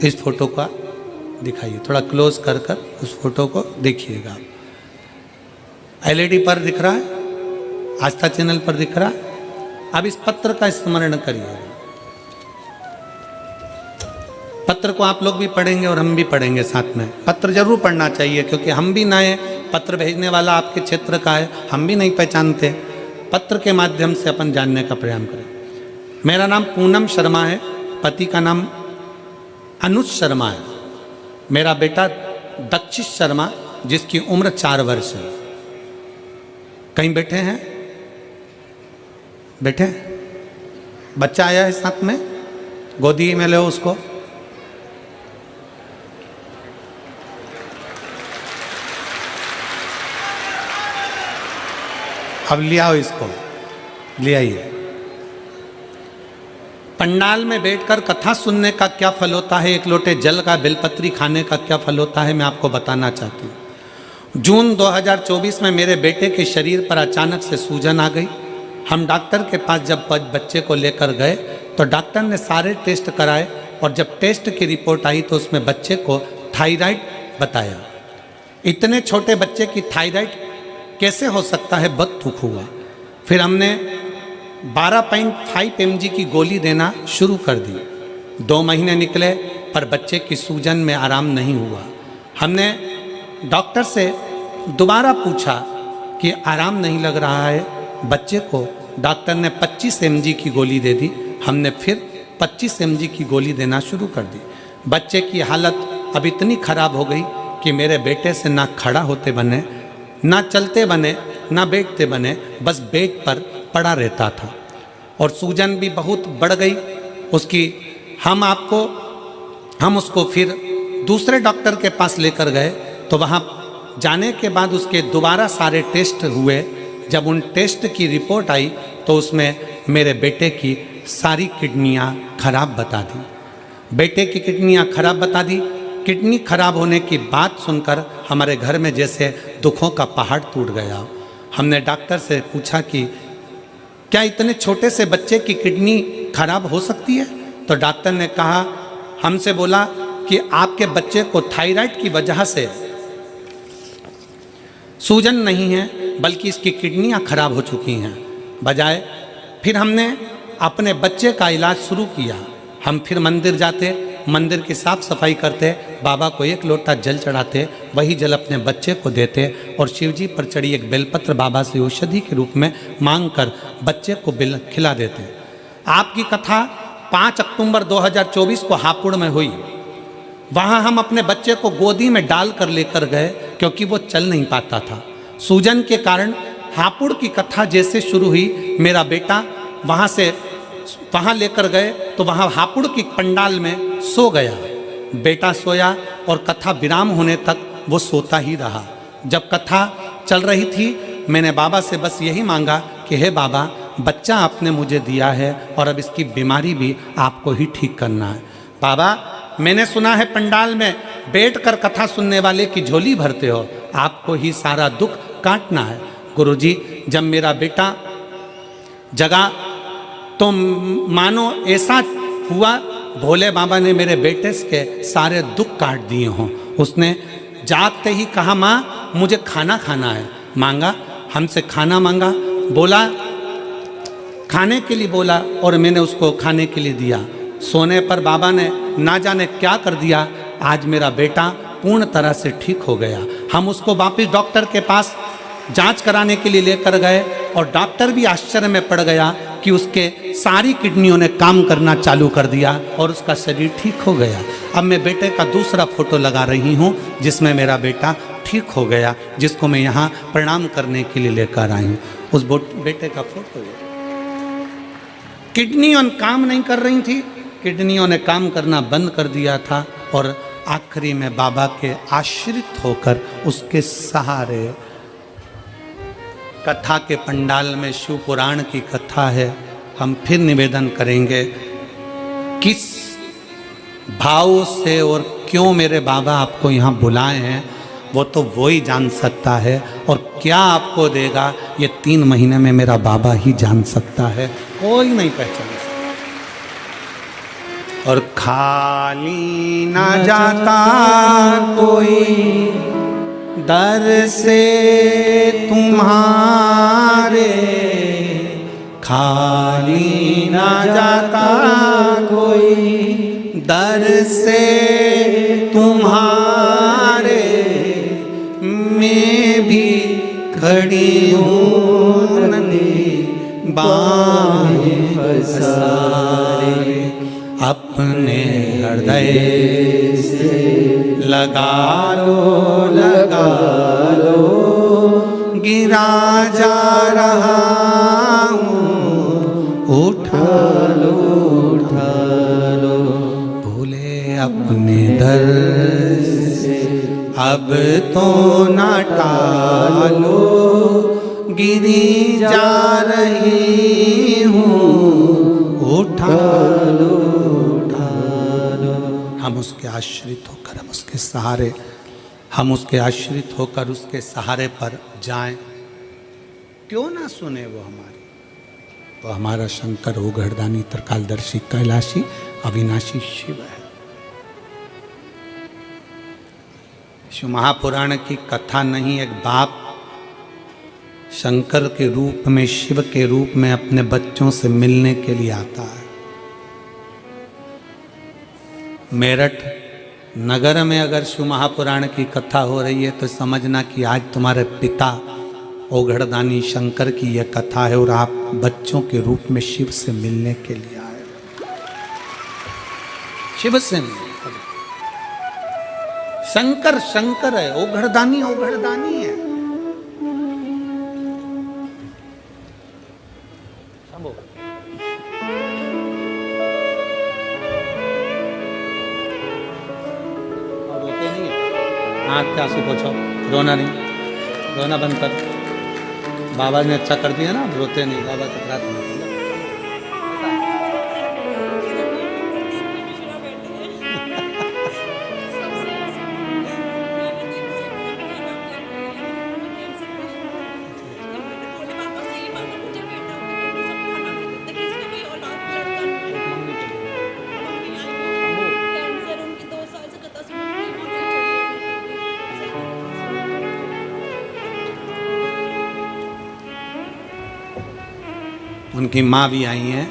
इस फोटो का दिखाइए, थोड़ा क्लोज कर कर उस फोटो को देखिएगा। LED पर दिख रहा है, आस्था चैनल पर दिख रहा है। अब इस पत्र का स्मरण करिए। पत्र को आप लोग भी पढ़ेंगे और हम भी पढ़ेंगे साथ में। पत्र जरूर पढ़ना चाहिए क्योंकि हम भी नए, पत्र भेजने वाला आपके क्षेत्र का है, हम भी नहीं पहचानते। पत्र के माध्यम से अपन जानने का प्रयास करें। मेरा नाम पूनम शर्मा है, पति का नाम अनुज शर्मा है। मेरा बेटा दक्षिश शर्मा, जिसकी उम्र 4 वर्ष है। कहीं बैठे हैं? बैठे? बच्चा आया है साथ में, गोदी में लो उसको। अब ले आओ इसको, ले आइए। पंडाल में बैठकर कथा सुनने का क्या फल होता है, एक लोटे जल का बेलपत्री खाने का क्या फल होता है, मैं आपको बताना चाहती हूँ। जून 2024 में मेरे बेटे के शरीर पर अचानक से सूजन आ गई। हम डॉक्टर के पास जब बच्चे को लेकर गए तो डॉक्टर ने सारे टेस्ट कराए और जब टेस्ट की रिपोर्ट आई तो उसमें बच्चे को थायराइड बताया। इतने छोटे बच्चे की थायराइड कैसे हो सकता है, बहुत दुख हुआ। फिर हमने 12.5 mg की गोली देना शुरू कर दी। 2 महीने निकले पर बच्चे की सूजन में आराम नहीं हुआ। हमने डॉक्टर से दोबारा पूछा कि आराम नहीं लग रहा है बच्चे को। डॉक्टर ने 25 mg की गोली दे दी। हमने फिर 25 mg की गोली देना शुरू कर दी। बच्चे की हालत अब इतनी ख़राब हो गई कि मेरे बेटे से ना खड़ा होते बने, ना चलते बने, ना बैठते बने, बस बेड पर पड़ा रहता था। और सूजन भी बहुत बढ़ गई उसकी। हम उसको फिर दूसरे डॉक्टर के पास लेकर गए तो वहाँ जाने के बाद उसके दोबारा सारे टेस्ट हुए। जब उन टेस्ट की रिपोर्ट आई तो उसमें मेरे बेटे की सारी किडनियाँ खराब बता दी। बेटे की किडनियाँ खराब बता दी। किडनी खराब होने की बात सुनकर हमारे घर में जैसे दुखों का पहाड़ टूट गया। हमने डॉक्टर से पूछा कि क्या इतने छोटे से बच्चे की किडनी खराब हो सकती है? तो डॉक्टर ने कहा, हमसे बोला कि आपके बच्चे को थायराइड की वजह से सूजन नहीं है बल्कि इसकी किडनियां खराब हो चुकी हैं। बजाय फिर हमने अपने बच्चे का इलाज शुरू किया। हम फिर मंदिर जाते, मंदिर की साफ सफाई करते, बाबा को 1 लोटा जल चढ़ाते, वही जल अपने बच्चे को देते और शिवजी पर चढ़ी एक बेलपत्र बाबा से औषधि के रूप में मांगकर बच्चे को खिला देते। आपकी कथा 5 अक्टूबर 2024 को हापुड़ में हुई। वहाँ हम अपने बच्चे को गोदी में डाल कर लेकर गए क्योंकि वो चल नहीं पाता था सूजन के कारण। हापुड़ की कथा जैसे शुरू हुई, मेरा बेटा वहाँ लेकर गए तो वहाँ हापुड़ की पंडाल में सो गया। बेटा सोया और कथा विराम होने तक वो सोता ही रहा। जब कथा चल रही थी मैंने बाबा से बस यही मांगा कि हे बाबा, बच्चा आपने मुझे दिया है और अब इसकी बीमारी भी आपको ही ठीक करना है। बाबा, मैंने सुना है पंडाल में बैठकर कथा सुनने वाले की झोली भरते हो, आपको ही सारा दुख काटना है। गुरुजी, जब मेरा बेटा जगा तो मानो ऐसा हुआ भोले बाबा ने मेरे बेटे के सारे दुख काट दिए हों। उसने जागते ही कहा, माँ मुझे खाना खाना है। मांगा, हमसे खाना मांगा, बोला खाने के लिए बोला और मैंने उसको खाने के लिए दिया। सोने पर बाबा ने ना जाने क्या कर दिया, आज मेरा बेटा पूर्ण तरह से ठीक हो गया। हम उसको वापस डॉक्टर के पास जांच कराने के लिए लेकर गए और डॉक्टर भी आश्चर्य में पड़ गया कि उसके सारी किडनियों ने काम करना चालू कर दिया और उसका शरीर ठीक हो गया। अब मैं बेटे का दूसरा फोटो लगा रही हूँ जिसमें मेरा बेटा ठीक हो गया, जिसको मैं यहाँ प्रणाम करने के लिए लेकर आई हूँ। उस बेटे का फोटो है। किडनियों काम नहीं कर रही थी, किडनियों ने काम करना बंद कर दिया था और आखिरी में बाबा के आश्रित होकर उसके सहारे कथा के पंडाल में शिव पुराण की कथा है। हम फिर निवेदन करेंगे, किस भाव से और क्यों मेरे बाबा आपको यहाँ बुलाए हैं वो तो वो ही जान सकता है, और क्या आपको देगा ये 3 महीने में मेरा बाबा ही जान सकता है, कोई नहीं पहचान सकता। और खाली ना जाता कोई दर से तुम्हारे, खाली ना जाता कोई दर से तुम्हारे, मैं भी खड़ी हूँ नंगी बाहें पसारे, अपने हृदय से लगा लो गिरा जा रहा हूँ, उठा लो भूले अपने दर से अब तो ना टालो, गिरी जा रही हूँ, उठा लो। हम उसके आश्रित होकर, हम उसके सहारे, हम उसके आश्रित होकर उसके सहारे पर जाएं। क्यों ना सुने वो हमारी? वो हमारा शंकर हो, घरदानी, त्रिकालदर्शी, कैलाशी, अविनाशी शिव है। शिव महापुराण की कथा नहीं, एक बाप शंकर के रूप में, शिव के रूप में अपने बच्चों से मिलने के लिए आता है। मेरठ नगर में अगर शिव महापुराण की कथा हो रही है तो समझना कि आज तुम्हारे पिता ओघड़दानी शंकर की यह कथा है और आप बच्चों के रूप में शिव से मिलने के लिए आए। शिव से मिलने के लिए। शंकर शंकर है, ओघड़दानी ओघड़दानी है। आँख के आंसू पोछो, रोना नहीं, रोना बंद कर। बाबा ने अच्छा कर दिया ना, रोते नहीं। बाबा से प्रार्थना कर। उनकी माँ भी आई हैं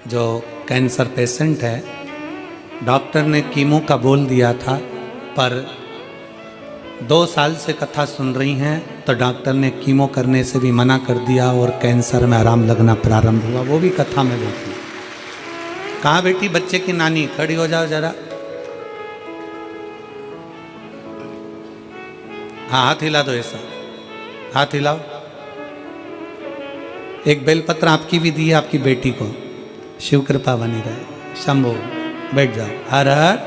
जो कैंसर पेशेंट है। डॉक्टर ने कीमो का बोल दिया था, पर 2 साल से कथा सुन रही हैं तो डॉक्टर ने कीमो करने से भी मना कर दिया और कैंसर में आराम लगना प्रारंभ हुआ। वो भी कथा में देखी। कहाँ बेटी बच्चे की नानी? खड़ी हो जाओ जरा। हाँ, हाथ हिला दो ऐसा, हाथ हिलाओ। एक बेलपत्र आपकी भी दी है आपकी बेटी को। शिव कृपा बनी रहे। शंभो बैठ जाओ। हर हर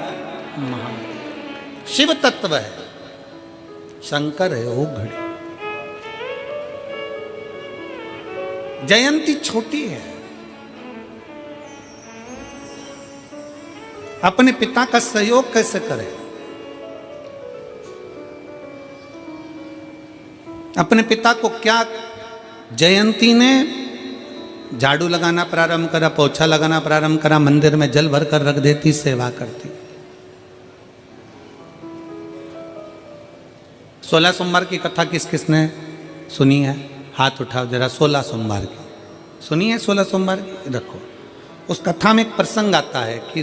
महादेव। शिव तत्व है, शंकर है वो घड़ी। जयंती छोटी है। अपने पिता का सहयोग कैसे करें? अपने पिता को क्या, जयंती ने झाड़ू लगाना प्रारंभ करा, पोछा लगाना प्रारंभ करा, मंदिर में जल भर कर रख देती, सेवा करती। 16 सोमवार की कथा किस किसने सुनी है? हाथ उठाओ जरा। 16 सोमवार की सुनी है? 16 सोमवार की रखो। उस कथा में एक प्रसंग आता है कि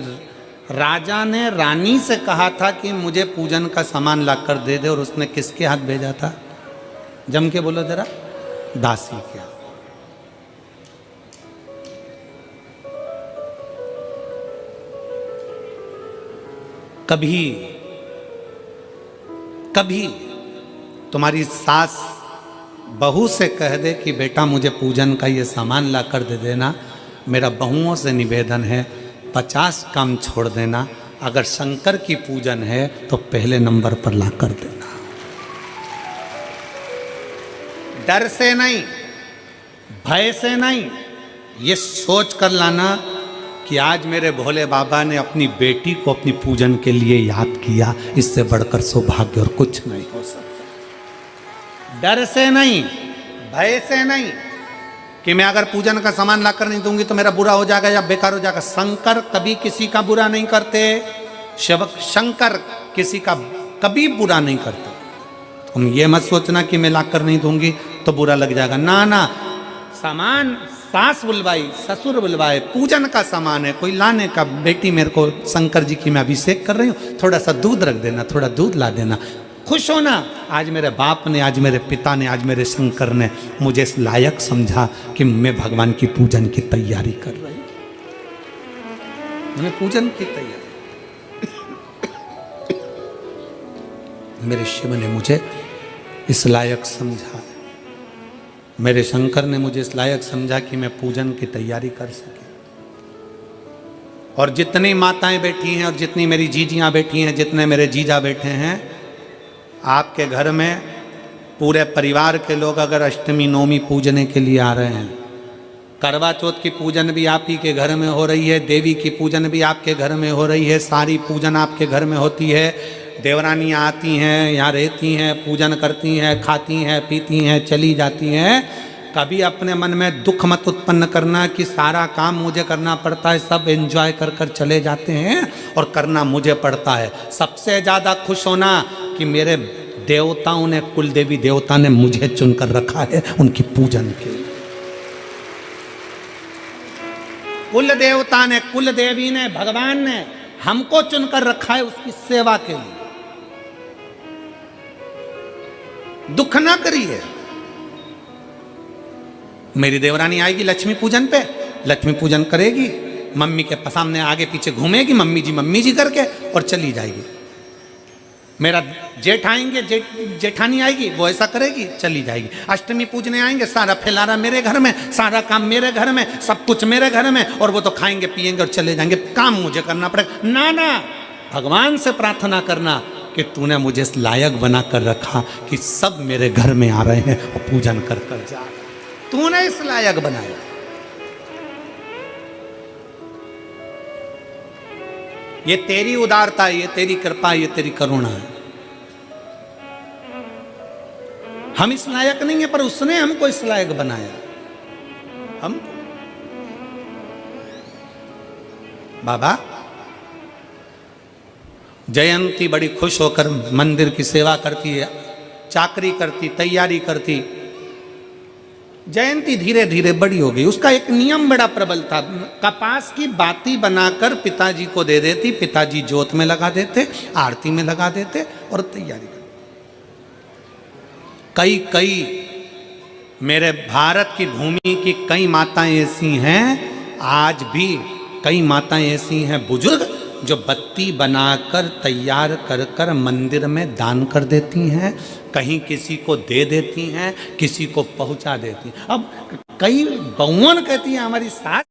राजा ने रानी से कहा था कि मुझे पूजन का सामान लाकर दे दे, और उसने किसके हाथ भेजा था? जम के बोलो जरा। दासी क्या? कभी कभी तुम्हारी सास बहू से कह दे कि बेटा मुझे पूजन का ये सामान ला कर दे देना, मेरा बहुओं से निवेदन है 50 काम छोड़ देना, अगर शंकर की पूजन है तो पहले नंबर पर ला कर देना। डर से नहीं, भय से नहीं, ये सोच कर लाना कि आज मेरे भोले बाबा ने अपनी बेटी को अपनी पूजन के लिए याद किया। इससे बढ़कर सौभाग्य और कुछ नहीं हो सकता। डर से नहीं, भय से नहीं कि मैं अगर पूजन का सामान लाकर नहीं दूंगी तो मेरा बुरा हो जाएगा या बेकार हो जाएगा। शंकर कभी किसी का बुरा नहीं करते। शंकर किसी का कभी बुरा नहीं करते। तुम ये मत सोचना कि मैं लाकर नहीं दूंगी तो बुरा लग जाएगा। ना ना, सामान सास बुलवाई, ससुर बुलवाए, पूजन का सामान है, कोई लाने का, बेटी मेरे को शंकर जी की मैं अभिषेक कर रही हूँ, थोड़ा सा दूध रख देना, थोड़ा दूध ला देना। खुश होना, आज मेरे बाप ने, आज मेरे पिता ने, आज मेरे शंकर ने मुझे इस लायक समझा कि मैं भगवान की पूजन की तैयारी कर रही हूँ। मैं पूजन की तैयारी, मेरे शिव ने मुझे इस लायक समझा, मेरे शंकर ने मुझे इस लायक समझा कि मैं पूजन की तैयारी कर सके। और जितनी माताएं बैठी हैं और जितनी मेरी जीजियां बैठी हैं, जितने मेरे जीजा बैठे हैं, आपके घर में पूरे परिवार के लोग अगर अष्टमी नवमी पूजने के लिए आ रहे हैं, करवा चौथ की पूजन भी आप ही के घर में हो रही है, देवी की पूजन भी आपके घर में हो रही है, सारी पूजन आपके घर में होती है। देवरानियाँ आती हैं, यहाँ रहती हैं, पूजन करती हैं, खाती हैं, पीती हैं, चली जाती हैं। कभी अपने मन में दुख मत उत्पन्न करना कि सारा काम मुझे करना पड़ता है, सब एंजॉय कर कर चले जाते हैं और करना मुझे पड़ता है। सबसे ज़्यादा खुश होना कि मेरे देवताओं ने, कुल देवी देवता ने मुझे चुनकर रखा है उनकी पूजन के लिए। कुल देवता ने, कुल देवी ने, भगवान ने हमको चुनकर रखा है उसकी सेवा के लिए। दुख ना करिए। मेरी देवरानी आएगी लक्ष्मी पूजन पे, लक्ष्मी पूजन करेगी, मम्मी के सामने आगे पीछे घूमेगी, मम्मी जी करके, और चली जाएगी। मेरा जेठ आएंगे, जेठानी आएगी, वो ऐसा करेगी, चली जाएगी। अष्टमी पूजने आएंगे, सारा फैलाना मेरे घर में, सारा काम मेरे घर में, सब कुछ मेरे घर में, और वो तो खाएंगे पिएंगे और चले जाएंगे। काम मुझे करना पड़ेगा। ना, भगवान से प्रार्थना करना कि तूने मुझे इस लायक बना कर रखा कि सब मेरे घर में आ रहे हैं और पूजन कर कर जा रहे हैं। तूने इस लायक बनाया। ये तेरी उदारता है, ये तेरी कृपा, ये तेरी करुणा है। हम इस लायक नहीं है, पर उसने हमको इस लायक बनाया। हम बाबा जयंती बड़ी खुश होकर मंदिर की सेवा करती है, चाकरी करती, तैयारी करती। जयंती धीरे धीरे बड़ी हो गई। उसका एक नियम बड़ा प्रबल था, कपास की बाती बनाकर पिताजी को दे देती, पिताजी जोत में लगा देते, आरती में लगा देते और तैयारी करते। कई मेरे भारत की भूमि की कई माताएं ऐसी हैं, आज भी कई माताएं ऐसी हैं बुजुर्ग, जो बत्ती बनाकर तैयार कर कर मंदिर में दान कर देती हैं, कहीं किसी को दे देती हैं, किसी को पहुंचा देती हैं। अब कई बहुओं कहती हैं हमारी सास